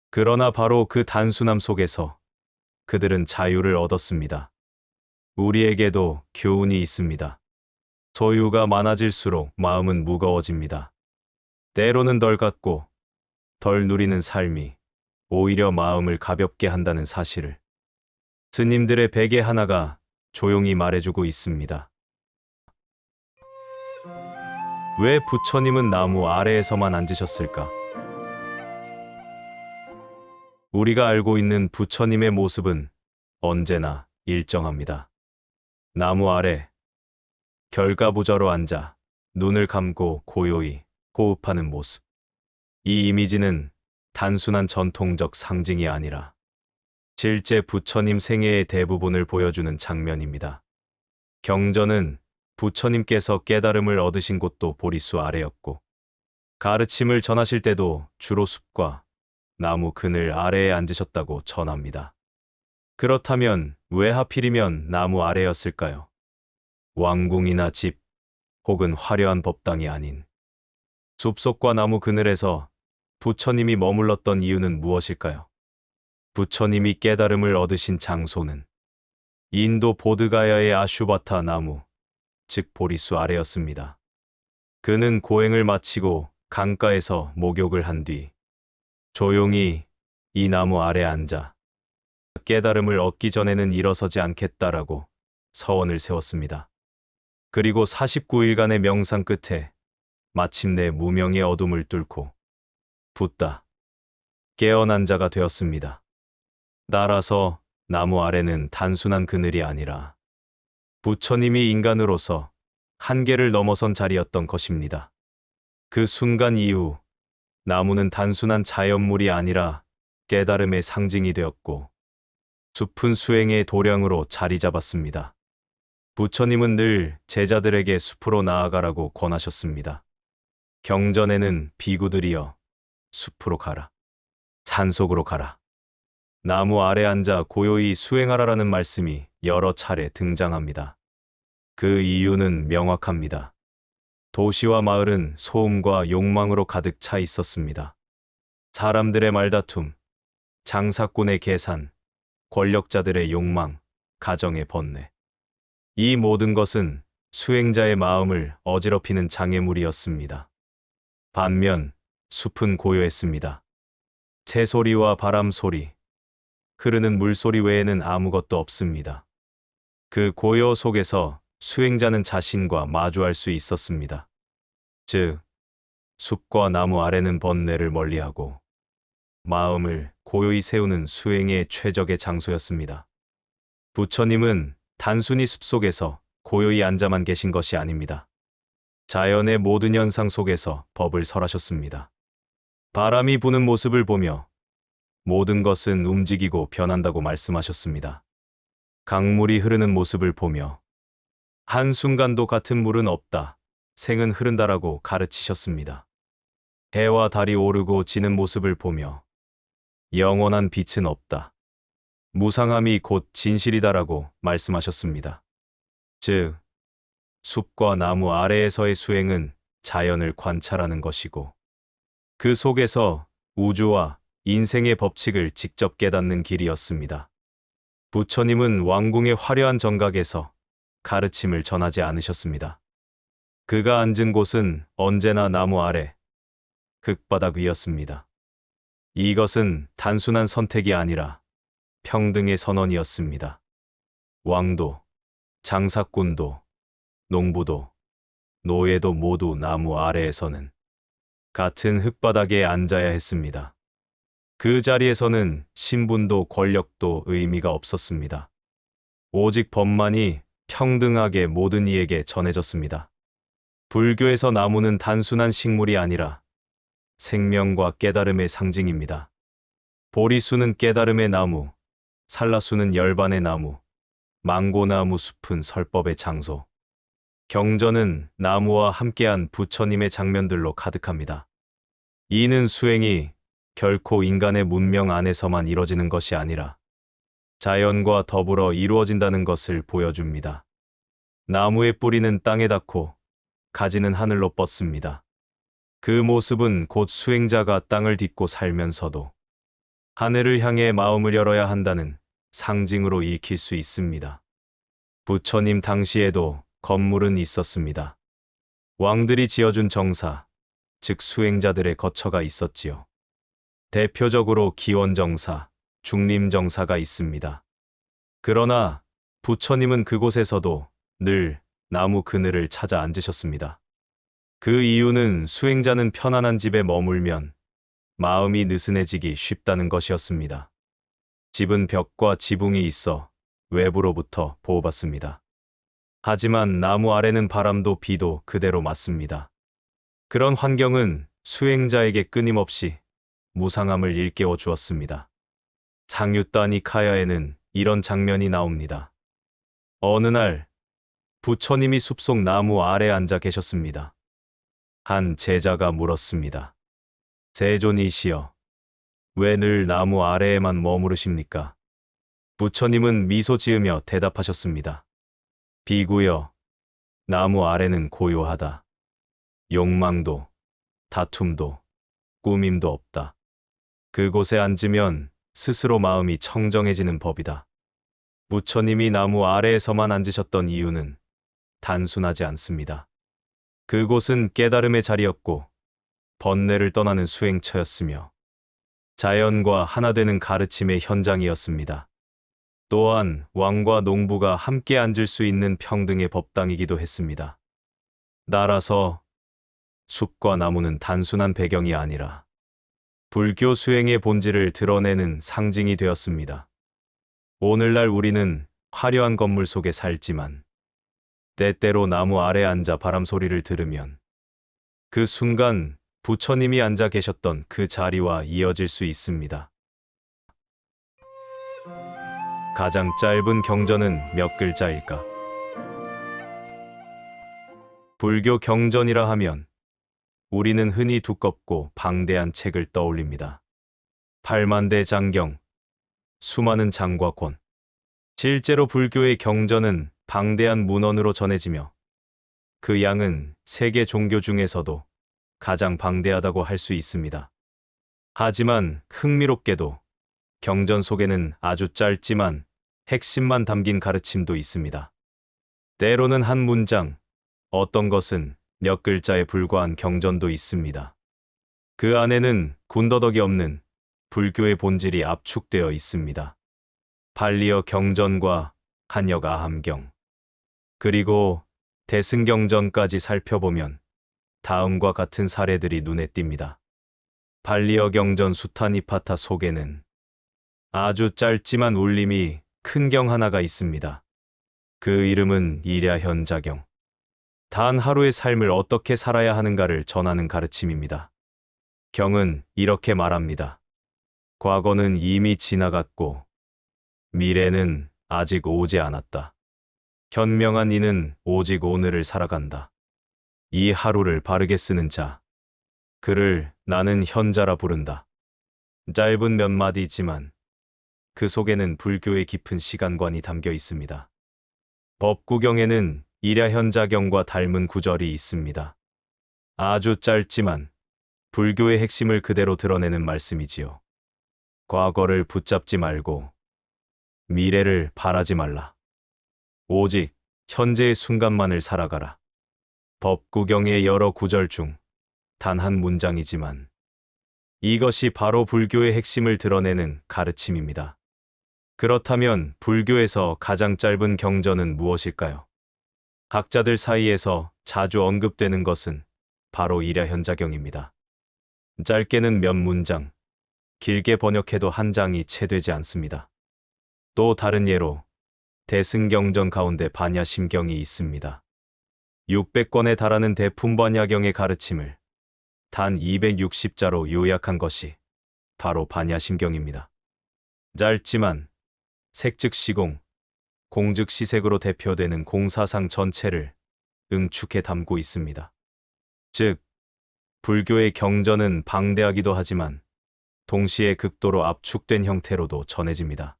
그러나 바로 그 단순함 속에서 그들은 자유를 얻었습니다. 우리에게도 교훈이 있습니다. 소유가 많아질수록 마음은 무거워집니다. 때로는 덜 갖고 덜 누리는 삶이 오히려 마음을 가볍게 한다는 사실을 스님들의 베개 하나가 조용히 말해주고 있습니다. 왜 부처님은 나무 아래에서만 앉으셨을까? 우리가 알고 있는 부처님의 모습은 언제나 일정합니다. 나무 아래 결가부저로 앉아 눈을 감고 고요히 호흡하는 모습. 이 이미지는 단순한 전통적 상징이 아니라 실제 부처님 생애의 대부분을 보여주는 장면입니다. 경전은 부처님께서 깨달음을 얻으신 곳도 보리수 아래였고 가르침을 전하실 때도 주로 숲과 나무 그늘 아래에 앉으셨다고 전합니다. 그렇다면 왜 하필이면 나무 아래였을까요? 왕궁이나 집 혹은 화려한 법당이 아닌 숲속과 나무 그늘에서 부처님이 머물렀던 이유는 무엇일까요? 부처님이 깨달음을 얻으신 장소는 인도 보드가야의 아슈바타 나무, 즉 보리수 아래였습니다. 그는 고행을 마치고 강가에서 목욕을 한 뒤 조용히 이 나무 아래 앉아 깨달음을 얻기 전에는 일어서지 않겠다라고 서원을 세웠습니다. 그리고 49일간의 명상 끝에 마침내 무명의 어둠을 뚫고 붓다 깨어난 자가 되었습니다. 따라서 나무 아래는 단순한 그늘이 아니라 부처님이 인간으로서 한계를 넘어선 자리였던 것입니다. 그 순간 이후 나무는 단순한 자연물이 아니라 깨달음의 상징이 되었고 숲은 수행의 도량으로 자리 잡았습니다. 부처님은 늘 제자들에게 숲으로 나아가라고 권하셨습니다. 경전에는 비구들이여 숲으로 가라. 산속으로 가라. 나무 아래 앉아 고요히 수행하라라는 말씀이 여러 차례 등장합니다. 그 이유는 명확합니다. 도시와 마을은 소음과 욕망으로 가득 차 있었습니다. 사람들의 말다툼, 장사꾼의 계산, 권력자들의 욕망, 가정의 번뇌. 이 모든 것은 수행자의 마음을 어지럽히는 장애물이었습니다. 반면 숲은 고요했습니다. 새소리와 바람소리, 흐르는 물소리 외에는 아무것도 없습니다. 그 고요 속에서 수행자는 자신과 마주할 수 있었습니다. 즉, 숲과 나무 아래는 번뇌를 멀리하고 마음을 고요히 세우는 수행의 최적의 장소였습니다. 부처님은 단순히 숲속에서 고요히 앉아만 계신 것이 아닙니다. 자연의 모든 현상 속에서 법을 설하셨습니다. 바람이 부는 모습을 보며 모든 것은 움직이고 변한다고 말씀하셨습니다. 강물이 흐르는 모습을 보며 한순간도 같은 물은 없다, 생은 흐른다라고 가르치셨습니다. 해와 달이 오르고 지는 모습을 보며 영원한 빛은 없다, 무상함이 곧 진실이다라고 말씀하셨습니다. 즉, 숲과 나무 아래에서의 수행은 자연을 관찰하는 것이고 그 속에서 우주와 인생의 법칙을 직접 깨닫는 길이었습니다. 부처님은 왕궁의 화려한 정각에서 가르침을 전하지 않으셨습니다. 그가 앉은 곳은 언제나 나무 아래, 흙바닥 위였습니다. 이것은 단순한 선택이 아니라 평등의 선언이었습니다. 왕도, 장사꾼도, 농부도, 노예도 모두 나무 아래에서는 같은 흙바닥에 앉아야 했습니다. 그 자리에서는 신분도 권력도 의미가 없었습니다. 오직 법만이 평등하게 모든 이에게 전해졌습니다. 불교에서 나무는 단순한 식물이 아니라 생명과 깨달음의 상징입니다. 보리수는 깨달음의 나무, 살라수는 열반의 나무, 망고나무 숲은 설법의 장소. 경전은 나무와 함께한 부처님의 장면들로 가득합니다. 이는 수행이 결코 인간의 문명 안에서만 이뤄지는 것이 아니라 자연과 더불어 이루어진다는 것을 보여줍니다. 나무의 뿌리는 땅에 닿고 가지는 하늘로 뻗습니다. 그 모습은 곧 수행자가 땅을 딛고 살면서도 하늘을 향해 마음을 열어야 한다는 상징으로 읽힐 수 있습니다. 부처님 당시에도 건물은 있었습니다. 왕들이 지어준 정사, 즉 수행자들의 거처가 있었지요. 대표적으로 기원정사, 중림정사가 있습니다. 그러나 부처님은 그곳에서도 늘 나무 그늘을 찾아 앉으셨습니다. 그 이유는 수행자는 편안한 집에 머물면 마음이 느슨해지기 쉽다는 것이었습니다. 집은 벽과 지붕이 있어 외부로부터 보호받습니다. 하지만 나무 아래는 바람도 비도 그대로 맞습니다. 그런 환경은 수행자에게 끊임없이 무상함을 일깨워 주었습니다. 상유타 니카야에는 이런 장면이 나옵니다. 어느 날 부처님이 숲속 나무 아래 앉아 계셨습니다. 한 제자가 물었습니다. 세존이시여, 왜 늘 나무 아래에만 머무르십니까? 부처님은 미소 지으며 대답하셨습니다. 비구여, 나무 아래는 고요하다. 욕망도, 다툼도, 꾸밈도 없다. 그곳에 앉으면 스스로 마음이 청정해지는 법이다. 부처님이 나무 아래에서만 앉으셨던 이유는 단순하지 않습니다. 그곳은 깨달음의 자리였고 번뇌를 떠나는 수행처였으며 자연과 하나 되는 가르침의 현장이었습니다. 또한 왕과 농부가 함께 앉을 수 있는 평등의 법당이기도 했습니다. 따라서 숲과 나무는 단순한 배경이 아니라 불교 수행의 본질을 드러내는 상징이 되었습니다. 오늘날 우리는 화려한 건물 속에 살지만 때때로 나무 아래 앉아 바람 소리를 들으면 그 순간 부처님이 앉아 계셨던 그 자리와 이어질 수 있습니다. 가장 짧은 경전은 몇 글자일까? 불교 경전이라 하면 우리는 흔히 두껍고 방대한 책을 떠올립니다. 8만대 장경, 수많은 장과 권. 실제로 불교의 경전은 방대한 문헌으로 전해지며 그 양은 세계 종교 중에서도 가장 방대하다고 할 수 있습니다. 하지만 흥미롭게도 경전 속에는 아주 짧지만 핵심만 담긴 가르침도 있습니다. 때로는 한 문장, 어떤 것은 몇 글자에 불과한 경전도 있습니다. 그 안에는 군더더기 없는 불교의 본질이 압축되어 있습니다. 발리어 경전과 한역 아함경, 그리고 대승경전까지 살펴보면 다음과 같은 사례들이 눈에 띕니다. 발리어 경전 수타니파타 속에는 아주 짧지만 울림이 큰 경 하나가 있습니다. 그 이름은 일야현자경. 단 하루의 삶을 어떻게 살아야 하는가를 전하는 가르침입니다. 경은 이렇게 말합니다. 과거는 이미 지나갔고 미래는 아직 오지 않았다. 현명한 이는 오직 오늘을 살아간다. 이 하루를 바르게 쓰는 자, 그를 나는 현자라 부른다. 짧은 몇 마디지만 그 속에는 불교의 깊은 시간관이 담겨 있습니다. 법구경에는 일야현자경과 닮은 구절이 있습니다. 아주 짧지만 불교의 핵심을 그대로 드러내는 말씀이지요. 과거를 붙잡지 말고 미래를 바라지 말라. 오직 현재의 순간만을 살아가라. 법구경의 여러 구절 중 단 한 문장이지만 이것이 바로 불교의 핵심을 드러내는 가르침입니다. 그렇다면 불교에서 가장 짧은 경전은 무엇일까요? 학자들 사이에서 자주 언급되는 것은 바로 일야현자경입니다. 짧게는 몇 문장, 길게 번역해도 한 장이 채 되지 않습니다. 또 다른 예로 대승경전 가운데 반야심경이 있습니다. 600권에 달하는 대품반야경의 가르침을 단 260자로 요약한 것이 바로 반야심경입니다. 짧지만 색즉시공, 공즉시색으로 대표되는 공사상 전체를 응축해 담고 있습니다. 즉, 불교의 경전은 방대하기도 하지만 동시에 극도로 압축된 형태로도 전해집니다.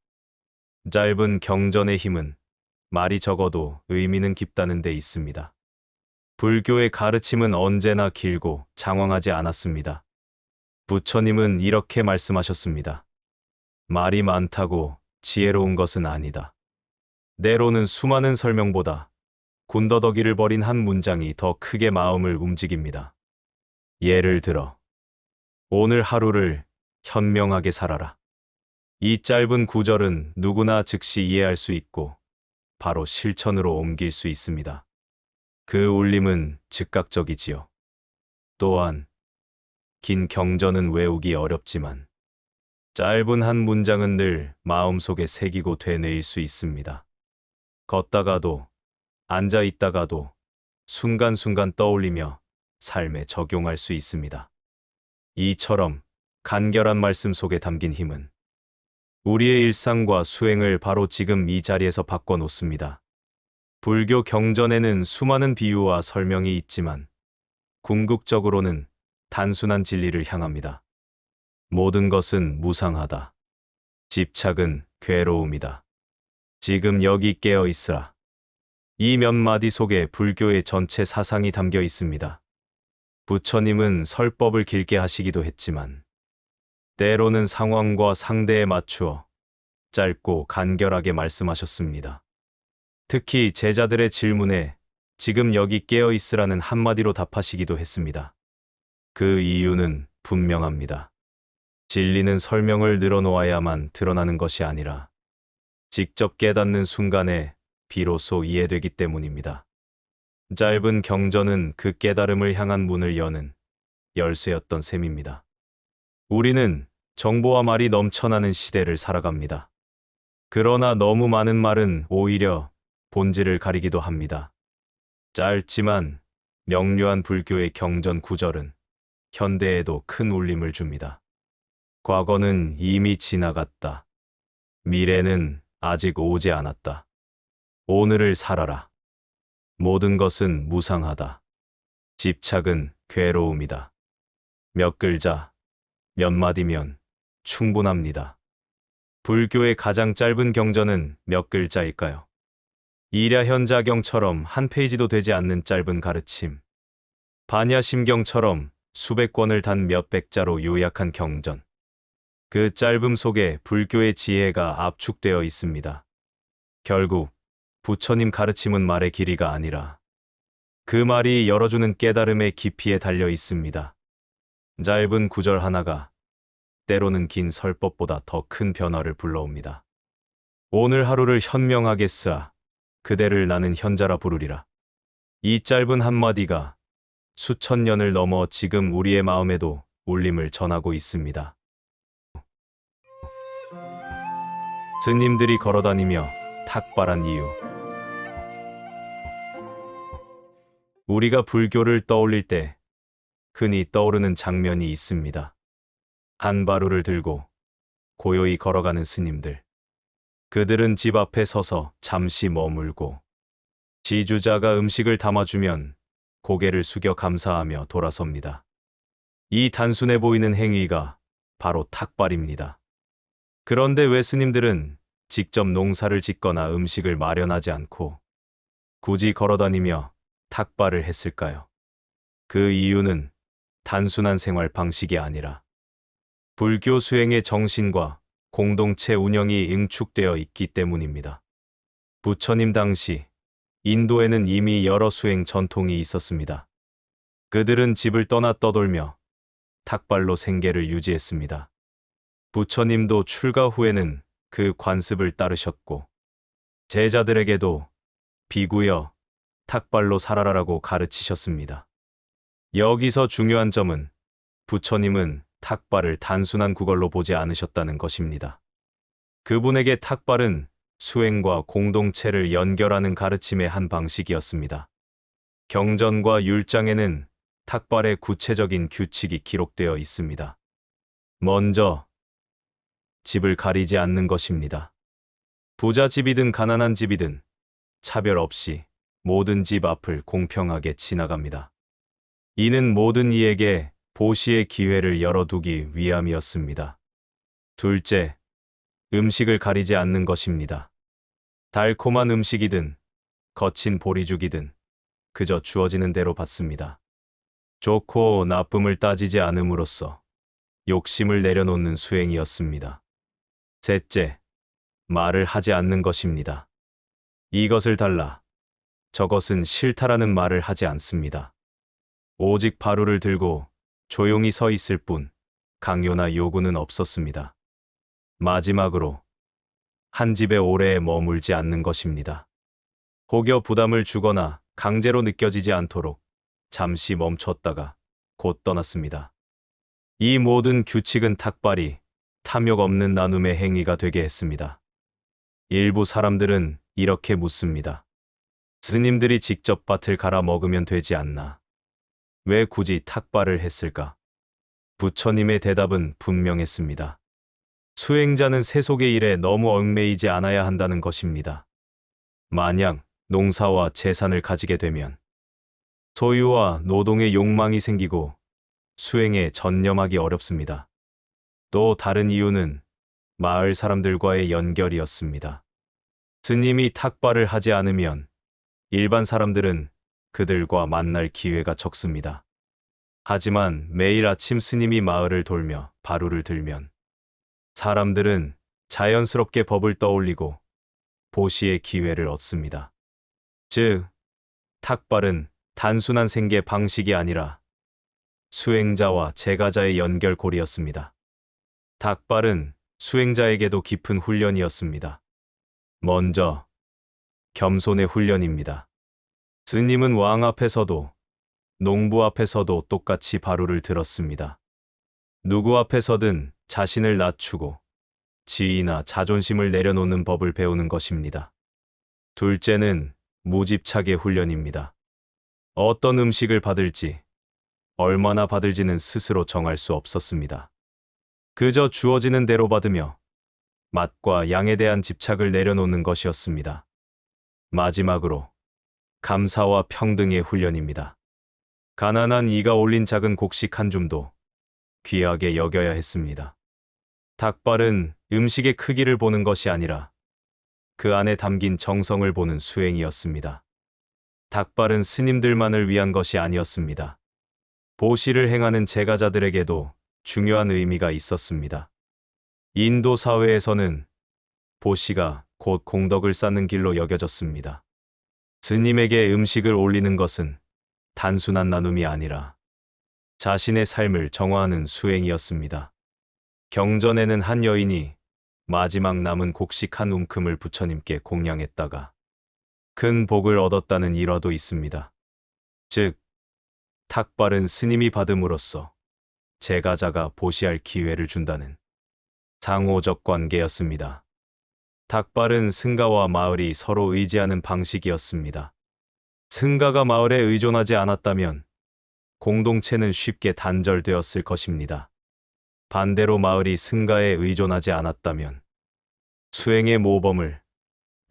짧은 경전의 힘은 말이 적어도 의미는 깊다는 데 있습니다. 불교의 가르침은 언제나 길고 장황하지 않았습니다. 부처님은 이렇게 말씀하셨습니다. 말이 많다고 지혜로운 것은 아니다. 때로는 수많은 설명보다 군더더기를 벌인 한 문장이 더 크게 마음을 움직입니다. 예를 들어, 오늘 하루를 현명하게 살아라. 이 짧은 구절은 누구나 즉시 이해할 수 있고 바로 실천으로 옮길 수 있습니다. 그 울림은 즉각적이지요. 또한 긴 경전은 외우기 어렵지만 짧은 한 문장은 늘 마음속에 새기고 되뇌일 수 있습니다. 걷다가도 앉아 있다가도 순간순간 떠올리며 삶에 적용할 수 있습니다. 이처럼 간결한 말씀 속에 담긴 힘은 우리의 일상과 수행을 바로 지금 이 자리에서 바꿔놓습니다. 불교 경전에는 수많은 비유와 설명이 있지만 궁극적으로는 단순한 진리를 향합니다. 모든 것은 무상하다. 집착은 괴로움이다. 지금 여기 깨어 있으라. 이 몇 마디 속에 불교의 전체 사상이 담겨 있습니다. 부처님은 설법을 길게 하시기도 했지만 때로는 상황과 상대에 맞추어 짧고 간결하게 말씀하셨습니다. 특히 제자들의 질문에 지금 여기 깨어 있으라는 한마디로 답하시기도 했습니다. 그 이유는 분명합니다. 진리는 설명을 늘어놓아야만 드러나는 것이 아니라 직접 깨닫는 순간에 비로소 이해되기 때문입니다. 짧은 경전은 그 깨달음을 향한 문을 여는 열쇠였던 셈입니다. 우리는 정보와 말이 넘쳐나는 시대를 살아갑니다. 그러나 너무 많은 말은 오히려 본질을 가리기도 합니다. 짧지만 명료한 불교의 경전 구절은 현대에도 큰 울림을 줍니다. 과거는 이미 지나갔다. 미래는 아직 오지 않았다. 오늘을 살아라. 모든 것은 무상하다. 집착은 괴로움이다. 몇 글자, 몇 마디면 충분합니다. 불교의 가장 짧은 경전은 몇 글자일까요? 일야현자경처럼 한 페이지도 되지 않는 짧은 가르침. 반야심경처럼 수백 권을 단 몇백 자로 요약한 경전. 그 짧음 속에 불교의 지혜가 압축되어 있습니다. 결국 부처님 가르침은 말의 길이가 아니라 그 말이 열어주는 깨달음의 깊이에 달려 있습니다. 짧은 구절 하나가 때로는 긴 설법보다 더 큰 변화를 불러옵니다. 오늘 하루를 현명하게 쓰라. 그대를 나는 현자라 부르리라. 이 짧은 한마디가 수천 년을 넘어 지금 우리의 마음에도 울림을 전하고 있습니다. 스님들이 걸어다니며 탁발한 이유. 우리가 불교를 떠올릴 때 흔히 떠오르는 장면이 있습니다. 한 바루를 들고 고요히 걸어가는 스님들. 그들은 집 앞에 서서 잠시 머물고 지주자가 음식을 담아주면 고개를 숙여 감사하며 돌아섭니다. 이 단순해 보이는 행위가 바로 탁발입니다. 그런데 왜 스님들은 직접 농사를 짓거나 음식을 마련하지 않고 굳이 걸어다니며 탁발을 했을까요? 그 이유는 단순한 생활 방식이 아니라 불교 수행의 정신과 공동체 운영이 응축되어 있기 때문입니다. 부처님 당시 인도에는 이미 여러 수행 전통이 있었습니다. 그들은 집을 떠나 떠돌며 탁발로 생계를 유지했습니다. 부처님도 출가 후에는 그 관습을 따르셨고 제자들에게도 비구여 탁발로 살아라라고 가르치셨습니다. 여기서 중요한 점은 부처님은 탁발을 단순한 구걸로 보지 않으셨다는 것입니다. 그분에게 탁발은 수행과 공동체를 연결하는 가르침의 한 방식이었습니다. 경전과 율장에는 탁발의 구체적인 규칙이 기록되어 있습니다. 먼저, 집을 가리지 않는 것입니다. 부자 집이든 가난한 집이든 차별 없이 모든 집 앞을 공평하게 지나갑니다. 이는 모든 이에게 보시의 기회를 열어두기 위함이었습니다. 둘째, 음식을 가리지 않는 것입니다. 달콤한 음식이든 거친 보리죽이든 그저 주어지는 대로 받습니다. 좋고 나쁨을 따지지 않음으로써 욕심을 내려놓는 수행이었습니다. 셋째, 말을 하지 않는 것입니다. 이것을 달라, 저것은 싫다라는 말을 하지 않습니다. 오직 바루를 들고 조용히 서 있을 뿐 강요나 요구는 없었습니다. 마지막으로, 한 집에 오래 머물지 않는 것입니다. 혹여 부담을 주거나 강제로 느껴지지 않도록 잠시 멈췄다가 곧 떠났습니다. 이 모든 규칙은 탁발이 탐욕 없는 나눔의 행위가 되게 했습니다. 일부 사람들은 이렇게 묻습니다. 스님들이 직접 밭을 갈아 먹으면 되지 않나? 왜 굳이 탁발을 했을까? 부처님의 대답은 분명했습니다. 수행자는 세속의 일에 너무 얽매이지 않아야 한다는 것입니다. 만약 농사와 재산을 가지게 되면 소유와 노동의 욕망이 생기고 수행에 전념하기 어렵습니다. 또 다른 이유는 마을 사람들과의 연결이었습니다. 스님이 탁발을 하지 않으면 일반 사람들은 그들과 만날 기회가 적습니다. 하지만 매일 아침 스님이 마을을 돌며 바루를 들면 사람들은 자연스럽게 법을 떠올리고 보시의 기회를 얻습니다. 즉, 탁발은 단순한 생계 방식이 아니라 수행자와 제가자의 연결고리였습니다. 탁발은 수행자에게도 깊은 훈련이었습니다. 먼저, 겸손의 훈련입니다. 스님은 왕 앞에서도 농부 앞에서도 똑같이 바루를 들었습니다. 누구 앞에서든 자신을 낮추고 지위나 자존심을 내려놓는 법을 배우는 것입니다. 둘째는 무집착의 훈련입니다. 어떤 음식을 받을지, 얼마나 받을지는 스스로 정할 수 없었습니다. 그저 주어지는 대로 받으며 맛과 양에 대한 집착을 내려놓는 것이었습니다. 마지막으로 감사와 평등의 훈련입니다. 가난한 이가 올린 작은 곡식 한 줌도 귀하게 여겨야 했습니다. 탁발은 음식의 크기를 보는 것이 아니라 그 안에 담긴 정성을 보는 수행이었습니다. 탁발은 스님들만을 위한 것이 아니었습니다. 보시를 행하는 제가자들에게도 중요한 의미가 있었습니다. 인도 사회에서는 보시가 곧 공덕을 쌓는 길로 여겨졌습니다. 스님에게 음식을 올리는 것은 단순한 나눔이 아니라 자신의 삶을 정화하는 수행이었습니다. 경전에는 한 여인이 마지막 남은 곡식 한 움큼을 부처님께 공양했다가 큰 복을 얻었다는 일화도 있습니다. 즉, 탁발은 스님이 받음으로써 제가자가 보시할 기회를 준다는 상호적 관계였습니다. 탁발은 승가와 마을이 서로 의지하는 방식이었습니다. 승가가 마을에 의존하지 않았다면 공동체는 쉽게 단절되었을 것입니다. 반대로 마을이 승가에 의존하지 않았다면 수행의 모범을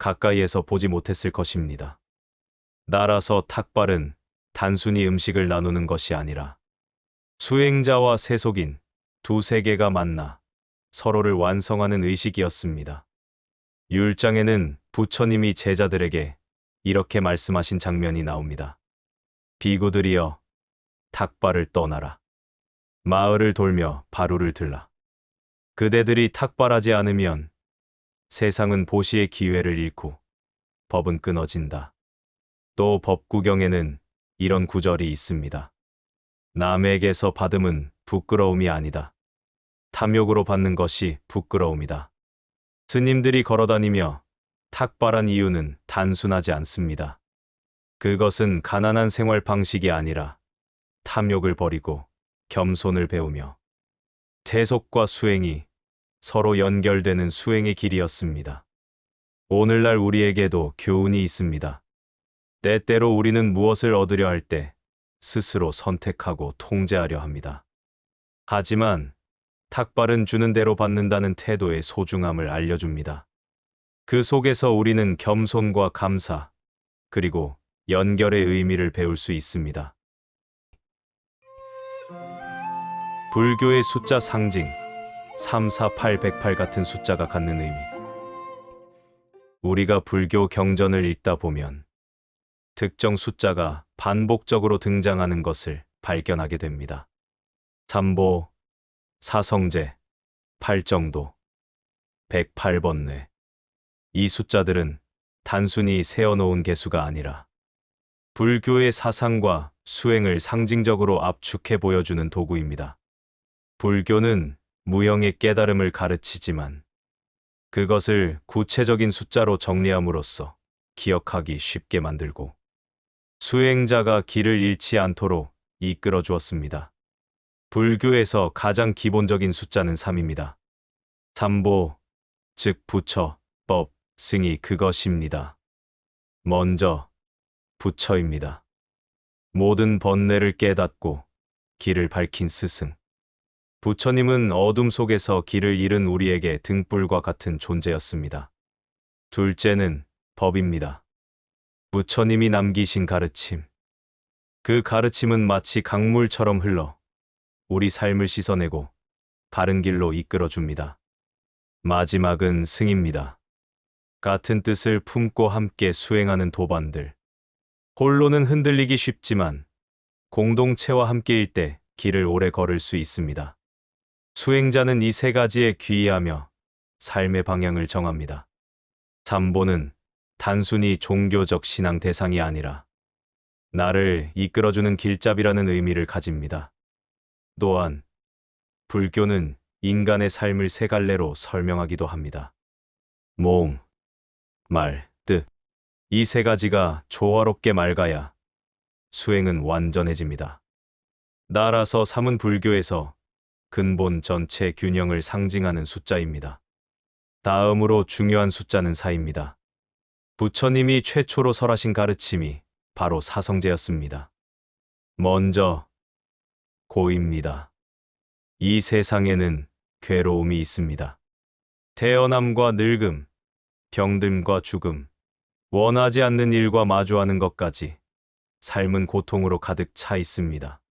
가까이에서 보지 못했을 것입니다. 따라서 탁발은 단순히 음식을 나누는 것이 아니라 수행자와 세속인 두 세계가 만나 서로를 완성하는 의식이었습니다. 율장에는 부처님이 제자들에게 이렇게 말씀하신 장면이 나옵니다. 비구들이여, 탁발을 떠나라. 마을을 돌며 바루를 들라. 그대들이 탁발하지 않으면 세상은 보시의 기회를 잃고 법은 끊어진다. 또 법구경에는 이런 구절이 있습니다. 남에게서 받음은 부끄러움이 아니다. 탐욕으로 받는 것이 부끄러움이다. 스님들이 걸어다니며 탁발한 이유는 단순하지 않습니다. 그것은 가난한 생활 방식이 아니라 탐욕을 버리고 겸손을 배우며 태속과 수행이 서로 연결되는 수행의 길이었습니다. 오늘날 우리에게도 교훈이 있습니다. 때때로 우리는 무엇을 얻으려 할 때 스스로 선택하고 통제하려 합니다. 하지만 탁발은 주는 대로 받는다는 태도의 소중함을 알려줍니다. 그 속에서 우리는 겸손과 감사, 그리고 연결의 의미를 배울 수 있습니다. 불교의 숫자 상징 3, 4, 8, 108 같은 숫자가 갖는 의미. 우리가 불교 경전을 읽다 보면 특정 숫자가 반복적으로 등장하는 것을 발견하게 됩니다. 삼보, 사성제, 팔정도, 108번뇌. 이 숫자들은 단순히 세어놓은 개수가 아니라 불교의 사상과 수행을 상징적으로 압축해 보여주는 도구입니다. 불교는 무형의 깨달음을 가르치지만 그것을 구체적인 숫자로 정리함으로써 기억하기 쉽게 만들고 수행자가 길을 잃지 않도록 이끌어 주었습니다. 불교에서 가장 기본적인 숫자는 3입니다. 삼보, 즉 부처, 법, 승이 그것입니다. 먼저 부처입니다. 모든 번뇌를 깨닫고 길을 밝힌 스승. 부처님은 어둠 속에서 길을 잃은 우리에게 등불과 같은 존재였습니다. 둘째는 법입니다. 부처님이 남기신 가르침. 그 가르침은 마치 강물처럼 흘러 우리 삶을 씻어내고 바른 길로 이끌어줍니다. 마지막은 승입니다. 같은 뜻을 품고 함께 수행하는 도반들. 홀로는 흔들리기 쉽지만 공동체와 함께일 때 길을 오래 걸을 수 있습니다. 수행자는 이 세 가지에 귀의하며 삶의 방향을 정합니다. 삼보는 단순히 종교적 신앙 대상이 아니라 나를 이끌어주는 길잡이라는 의미를 가집니다. 또한 불교는 인간의 삶을 세 갈래로 설명하기도 합니다. 몸, 말, 뜻. 이 세 가지가 조화롭게 맑아야 수행은 완전해집니다. 따라서 삼은 불교에서 근본 전체 균형을 상징하는 숫자입니다. 다음으로 중요한 숫자는 4입니다. 부처님이 최초로 설하신 가르침이 바로 사성제였습니다. 먼저 고입니다. 이 세상에는 괴로움이 있습니다. 태어남과 늙음, 병듦과 죽음, 원하지 않는 일과 마주하는 것까지 삶은 고통으로 가득 차 있습니다.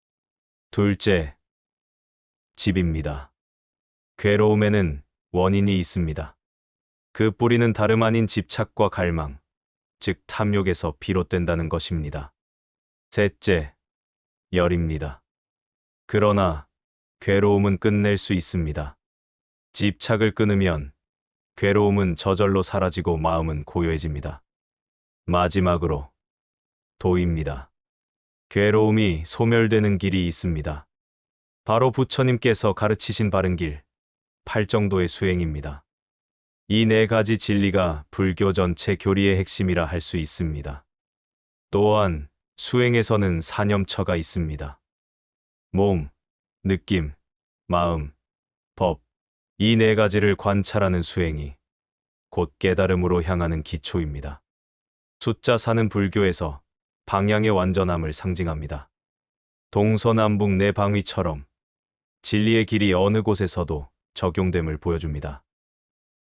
둘째, 집입니다. 괴로움에는 원인이 있습니다. 그 뿌리는 다름 아닌 집착과 갈망, 즉 탐욕에서 비롯된다는 것입니다. 셋째, 열입니다. 그러나 괴로움은 끝낼 수 있습니다. 집착을 끊으면 괴로움은 저절로 사라지고 마음은 고요해집니다. 마지막으로 도입니다. 괴로움이 소멸되는 길이 있습니다. 바로 부처님께서 가르치신 바른 길, 팔정도의 수행입니다. 이 네 가지 진리가 불교 전체 교리의 핵심이라 할 수 있습니다. 또한 수행에서는 사념처가 있습니다. 몸, 느낌, 마음, 법, 이 네 가지를 관찰하는 수행이 곧 깨달음으로 향하는 기초입니다. 숫자 4는 불교에서 방향의 완전함을 상징합니다. 동서남북 네 방위처럼 진리의 길이 어느 곳에서도 적용됨을 보여줍니다.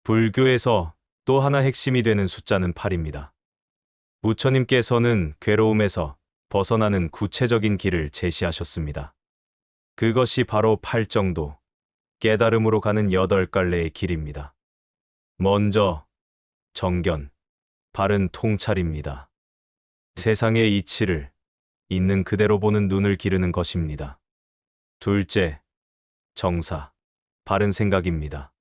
불교에서 또 하나 핵심이 되는 숫자는 8입니다. 부처님께서는 괴로움에서 벗어나는 구체적인 길을 제시하셨습니다. 그것이 바로 팔정도, 깨달음으로 가는 8갈래의 길입니다. 먼저 정견, 바른 통찰입니다. 세상의 이치를 있는 그대로 보는 눈을 기르는 것입니다. 둘째, 정사, 바른 생각입니다.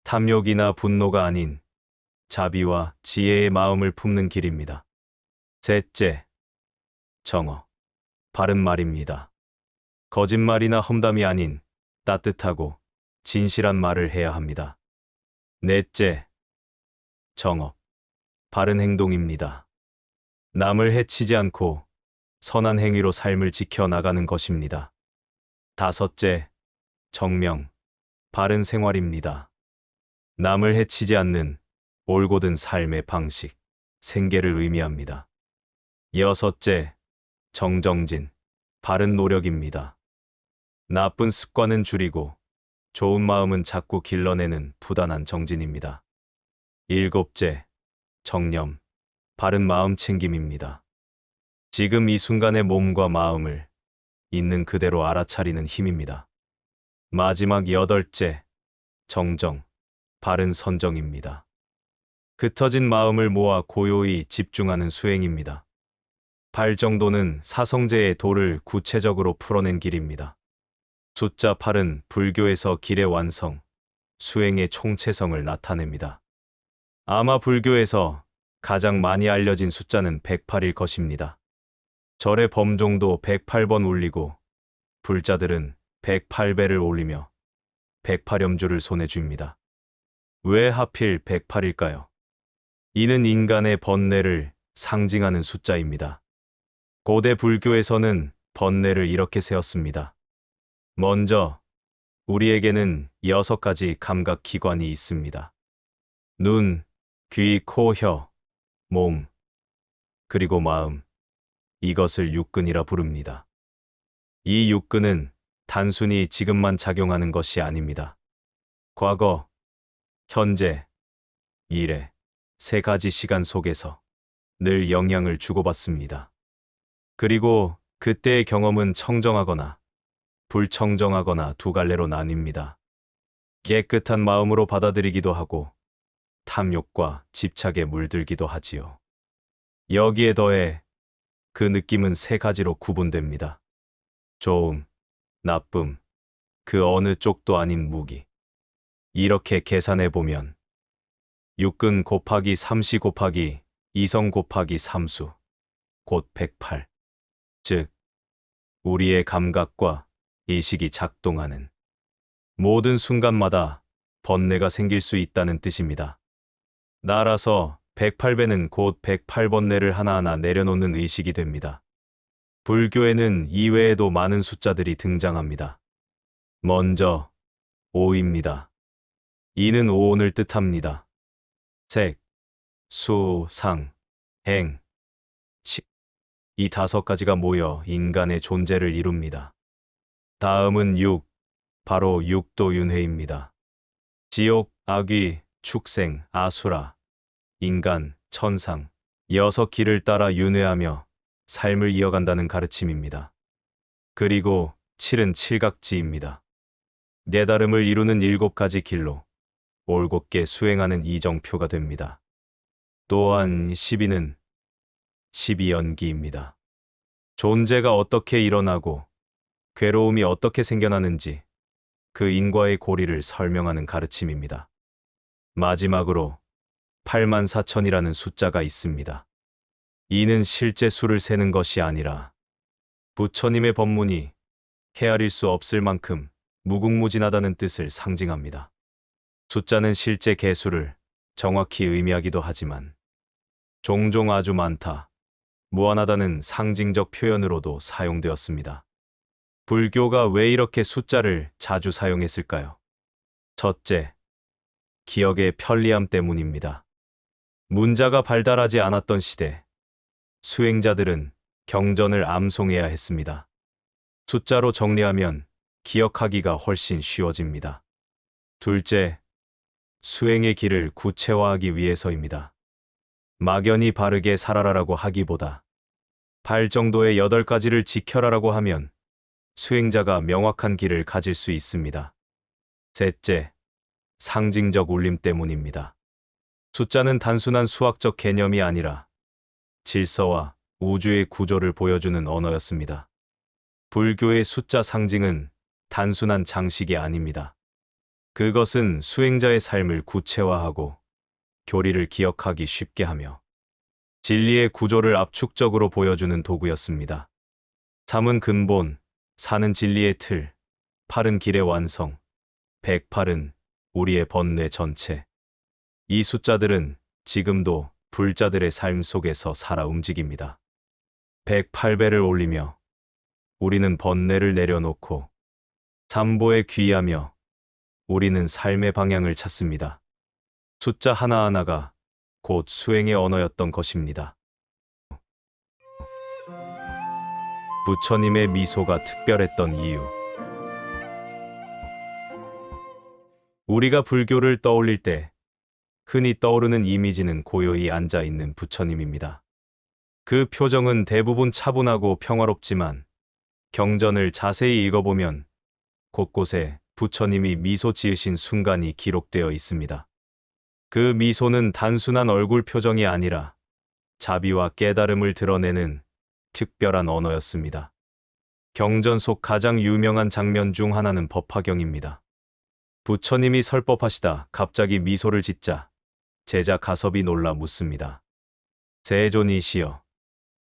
탐욕이나 분노가 아닌 자비와 지혜의 마음을 품는 길입니다. 셋째, 정어, 바른 말입니다. 거짓말이나 험담이 아닌 따뜻하고 진실한 말을 해야 합니다. 넷째, 정업, 바른 행동입니다. 남을 해치지 않고 선한 행위로 삶을 지켜나가는 것입니다. 다섯째, 정명, 바른 생활입니다. 남을 해치지 않는 올곧은 삶의 방식, 생계를 의미합니다. 여섯째, 정정진, 바른 노력입니다. 나쁜 습관은 줄이고 좋은 마음은 자꾸 길러내는 부단한 정진입니다. 일곱째, 정념, 바른 마음 챙김입니다. 지금 이 순간의 몸과 마음을 있는 그대로 알아차리는 힘입니다. 마지막 여덟째, 정정, 바른 선정입니다. 흩어진 마음을 모아 고요히 집중하는 수행입니다. 발정도는 사성제의 도를 구체적으로 풀어낸 길입니다. 숫자 8은 불교에서 길의 완성, 수행의 총체성을 나타냅니다. 아마 불교에서 가장 많이 알려진 숫자는 108일 것입니다. 절의 범종도 108번 울리고 불자들은 108배를 올리며 108염주를 손에 줍니다. 왜 하필 108일까요? 이는 인간의 번뇌를 상징하는 숫자입니다. 고대 불교에서는 번뇌를 이렇게 세웠습니다. 먼저, 우리에게는 6가지 감각 기관이 있습니다. 눈, 귀, 코, 혀, 몸, 그리고 마음. 이것을 육근이라 부릅니다. 이 육근은 단순히 지금만 작용하는 것이 아닙니다. 과거, 현재, 미래, 3가지 시간 속에서 늘 영향을 주고받습니다. 그리고 그때의 경험은 청정하거나 불청정하거나 두 갈래로 나뉩니다. 깨끗한 마음으로 받아들이기도 하고 탐욕과 집착에 물들기도 하지요. 여기에 더해 그 느낌은 3가지로 구분됩니다. 좋음, 나쁨, 그 어느 쪽도 아닌 무기. 이렇게 계산해보면 육근 곱하기 3시 곱하기 이성 곱하기 3수, 곧 108. 즉, 우리의 감각과 의식이 작동하는 모든 순간마다 번뇌가 생길 수 있다는 뜻입니다. 따라서 108배는 곧 108번뇌를 하나하나 내려놓는 의식이 됩니다. 불교에는 이외에도 많은 숫자들이 등장합니다. 먼저 5입니다. 이는 오온을 뜻합니다. 색, 수, 상, 행, 치. 이 5가지가 모여 인간의 존재를 이룹니다. 다음은 6, 바로 육도윤회입니다. 지옥, 악귀, 축생, 아수라, 인간, 천상, 6길을 따라 윤회하며 삶을 이어간다는 가르침입니다. 그리고 7은 칠각지입니다. 깨달음을 이루는 7가지 길로 올곧게 수행하는 이정표가 됩니다. 또한 12는 12연기입니다. 존재가 어떻게 일어나고 괴로움이 어떻게 생겨나는지 그 인과의 고리를 설명하는 가르침입니다. 마지막으로 84,000이라는 숫자가 있습니다. 이는 실제 수를 세는 것이 아니라 부처님의 법문이 헤아릴 수 없을 만큼 무궁무진하다는 뜻을 상징합니다. 숫자는 실제 개수를 정확히 의미하기도 하지만 종종 아주 많다, 무한하다는 상징적 표현으로도 사용되었습니다. 불교가 왜 이렇게 숫자를 자주 사용했을까요? 첫째, 기억의 편리함 때문입니다. 문자가 발달하지 않았던 시대, 수행자들은 경전을 암송해야 했습니다. 숫자로 정리하면 기억하기가 훨씬 쉬워집니다. 둘째, 수행의 길을 구체화하기 위해서입니다. 막연히 바르게 살아라라고 하기보다 발정도의 8가지를 지켜라라고 하면 수행자가 명확한 길을 가질 수 있습니다. 셋째, 상징적 울림 때문입니다. 숫자는 단순한 수학적 개념이 아니라 질서와 우주의 구조를 보여주는 언어였습니다. 불교의 숫자 상징은 단순한 장식이 아닙니다. 그것은 수행자의 삶을 구체화하고 교리를 기억하기 쉽게 하며 진리의 구조를 압축적으로 보여주는 도구였습니다. 3은 근본, 4는 진리의 틀, 8은 길의 완성, 108은 우리의 번뇌 전체. 이 숫자들은 지금도 불자들의 삶 속에서 살아 움직입니다. 108배를 올리며 우리는 번뇌를 내려놓고 삼보에 귀하며 우리는 삶의 방향을 찾습니다. 숫자 하나하나가 곧 수행의 언어였던 것입니다. 부처님의 미소가 특별했던 이유. 우리가 불교를 떠올릴 때 흔히 떠오르는 이미지는 고요히 앉아 있는 부처님입니다. 그 표정은 대부분 차분하고 평화롭지만 경전을 자세히 읽어보면 곳곳에 부처님이 미소 지으신 순간이 기록되어 있습니다. 그 미소는 단순한 얼굴 표정이 아니라 자비와 깨달음을 드러내는 특별한 언어였습니다. 경전 속 가장 유명한 장면 중 하나는 법화경입니다. 부처님이 설법하시다 갑자기 미소를 짓자 제자 가섭이 놀라 묻습니다. 세존이시여,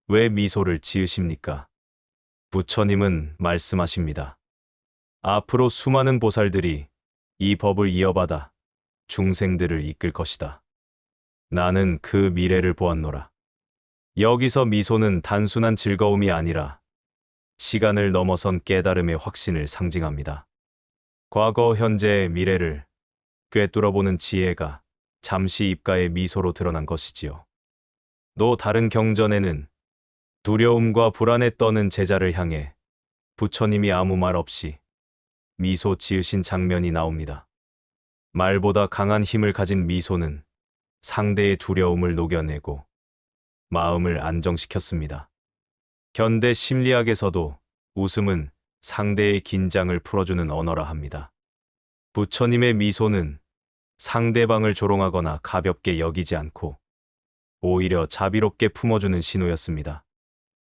왜 미소를 지으십니까? 부처님은 말씀하십니다. 앞으로 수많은 보살들이 이 법을 이어받아 중생들을 이끌 것이다. 나는 그 미래를 보았노라. 여기서 미소는 단순한 즐거움이 아니라 시간을 넘어선 깨달음의 확신을 상징합니다. 과거, 현재, 미래를 꿰뚫어보는 지혜가 잠시 입가의 미소로 드러난 것이지요. 또 다른 경전에는 두려움과 불안에 떠는 제자를 향해 부처님이 아무 말 없이 미소 지으신 장면이 나옵니다. 말보다 강한 힘을 가진 미소는 상대의 두려움을 녹여내고 마음을 안정시켰습니다. 현대 심리학에서도 웃음은 상대의 긴장을 풀어주는 언어라 합니다. 부처님의 미소는 상대방을 조롱하거나 가볍게 여기지 않고 오히려 자비롭게 품어주는 신호였습니다.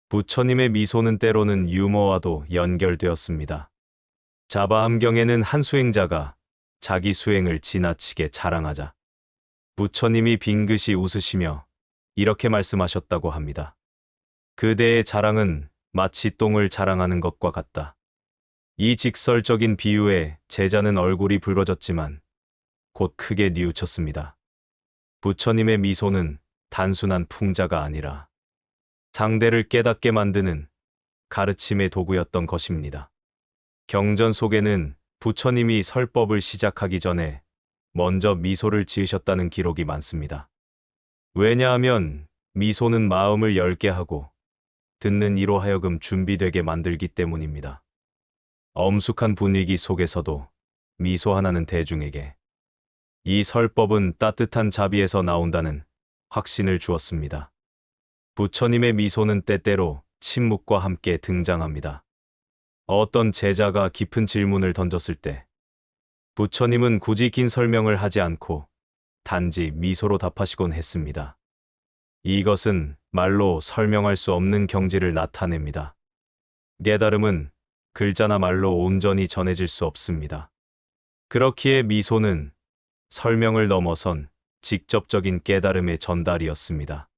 부처님의 미소는 때로는 유머와도 연결되었습니다. 자바암경에는 한 수행자가 자기 수행을 지나치게 자랑하자 부처님이 빙긋이 웃으시며 이렇게 말씀하셨다고 합니다. 그대의 자랑은 마치 똥을 자랑하는 것과 같다. 이 직설적인 비유에 제자는 얼굴이 붉어졌지만 곧 크게 뉘우쳤습니다. 부처님의 미소는 단순한 풍자가 아니라 상대를 깨닫게 만드는 가르침의 도구였던 것입니다. 경전 속에는 부처님이 설법을 시작하기 전에 먼저 미소를 지으셨다는 기록이 많습니다. 왜냐하면 미소는 마음을 열게 하고 듣는 이로 하여금 준비되게 만들기 때문입니다. 엄숙한 분위기 속에서도 미소 하나는 대중에게 이 설법은 따뜻한 자비에서 나온다는 확신을 주었습니다. 부처님의 미소는 때때로 침묵과 함께 등장합니다. 어떤 제자가 깊은 질문을 던졌을 때 부처님은 굳이 긴 설명을 하지 않고 단지 미소로 답하시곤 했습니다. 이것은 말로 설명할 수 없는 경지를 나타냅니다. 깨달음은 글자나 말로 온전히 전해질 수 없습니다. 그렇기에 미소는 설명을 넘어선 직접적인 깨달음의 전달이었습니다.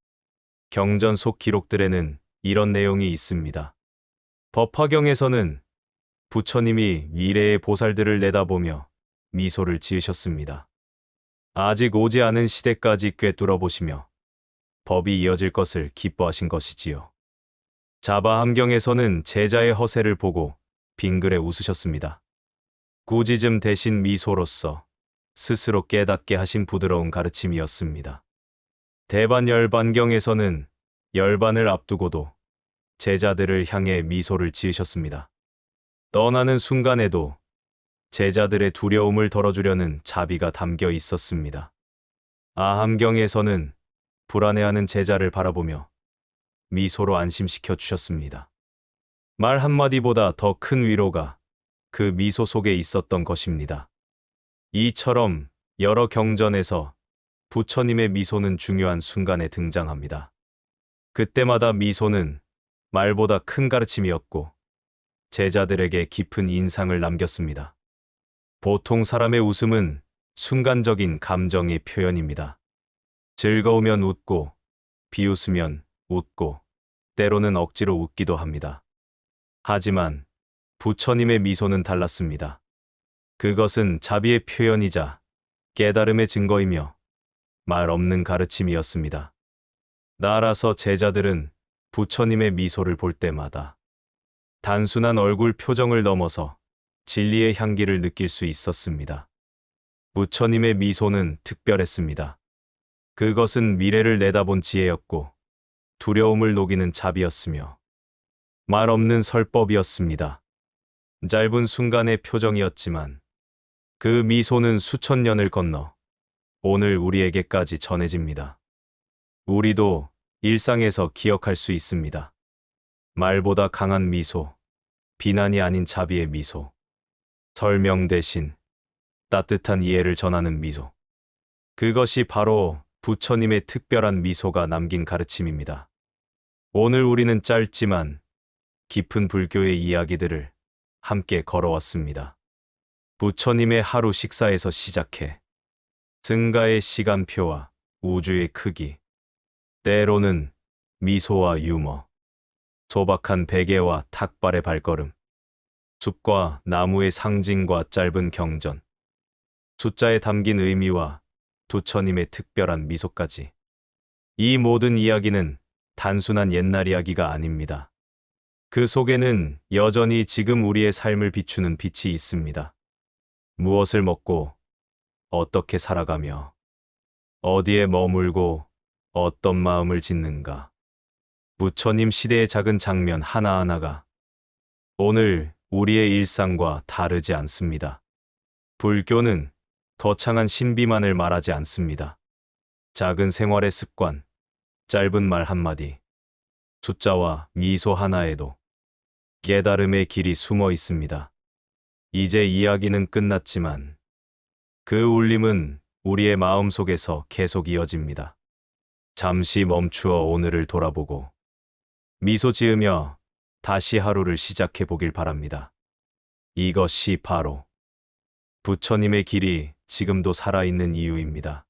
경전 속 기록들에는 이런 내용이 있습니다. 법화경에서는 부처님이 미래의 보살들을 내다보며 미소를 지으셨습니다. 아직 오지 않은 시대까지 꿰뚫어보시며 법이 이어질 것을 기뻐하신 것이지요. 자바함경에서는 제자의 허세를 보고 빙그레 웃으셨습니다. 꾸짖음 대신 미소로서 스스로 깨닫게 하신 부드러운 가르침이었습니다. 대반열반경에서는 열반을 앞두고도 제자들을 향해 미소를 지으셨습니다. 떠나는 순간에도 제자들의 두려움을 덜어주려는 자비가 담겨 있었습니다. 아함경에서는 불안해하는 제자를 바라보며 미소로 안심시켜 주셨습니다. 말 한마디보다 더 큰 위로가 그 미소 속에 있었던 것입니다. 이처럼 여러 경전에서 부처님의 미소는 중요한 순간에 등장합니다. 그때마다 미소는 말보다 큰 가르침이었고 제자들에게 깊은 인상을 남겼습니다. 보통 사람의 웃음은 순간적인 감정의 표현입니다. 즐거우면 웃고, 비웃으면 웃고, 때로는 억지로 웃기도 합니다. 하지만 부처님의 미소는 달랐습니다. 그것은 자비의 표현이자 깨달음의 증거이며 말 없는 가르침이었습니다. 따라서 제자들은 부처님의 미소를 볼 때마다 단순한 얼굴 표정을 넘어서 진리의 향기를 느낄 수 있었습니다. 부처님의 미소는 특별했습니다. 그것은 미래를 내다본 지혜였고 두려움을 녹이는 자비였으며 말 없는 설법이었습니다. 짧은 순간의 표정이었지만 그 미소는 수천 년을 건너 오늘 우리에게까지 전해집니다. 우리도 일상에서 기억할 수 있습니다. 말보다 강한 미소, 비난이 아닌 자비의 미소, 설명 대신 따뜻한 이해를 전하는 미소. 그것이 바로 부처님의 특별한 미소가 남긴 가르침입니다. 오늘 우리는 짧지만 깊은 불교의 이야기들을 함께 걸어왔습니다. 부처님의 하루 식사에서 시작해 승가의 시간표와 우주의 크기, 때로는 미소와 유머, 소박한 베개와 탁발의 발걸음, 숲과 나무의 상징과 짧은 경전, 숫자에 담긴 의미와 부처님의 특별한 미소까지. 이 모든 이야기는 단순한 옛날 이야기가 아닙니다. 그 속에는 여전히 지금 우리의 삶을 비추는 빛이 있습니다. 무엇을 먹고, 어떻게 살아가며, 어디에 머물고, 어떤 마음을 짓는가. 부처님 시대의 작은 장면 하나하나가 오늘 우리의 일상과 다르지 않습니다. 불교는 거창한 신비만을 말하지 않습니다. 작은 생활의 습관, 짧은 말 한마디, 숫자와 미소 하나에도 깨달음의 길이 숨어 있습니다. 이제 이야기는 끝났지만 그 울림은 우리의 마음속에서 계속 이어집니다. 잠시 멈추어 오늘을 돌아보고 미소 지으며 다시 하루를 시작해 보길 바랍니다. 이것이 바로 부처님의 길이 지금도 살아있는 이유입니다.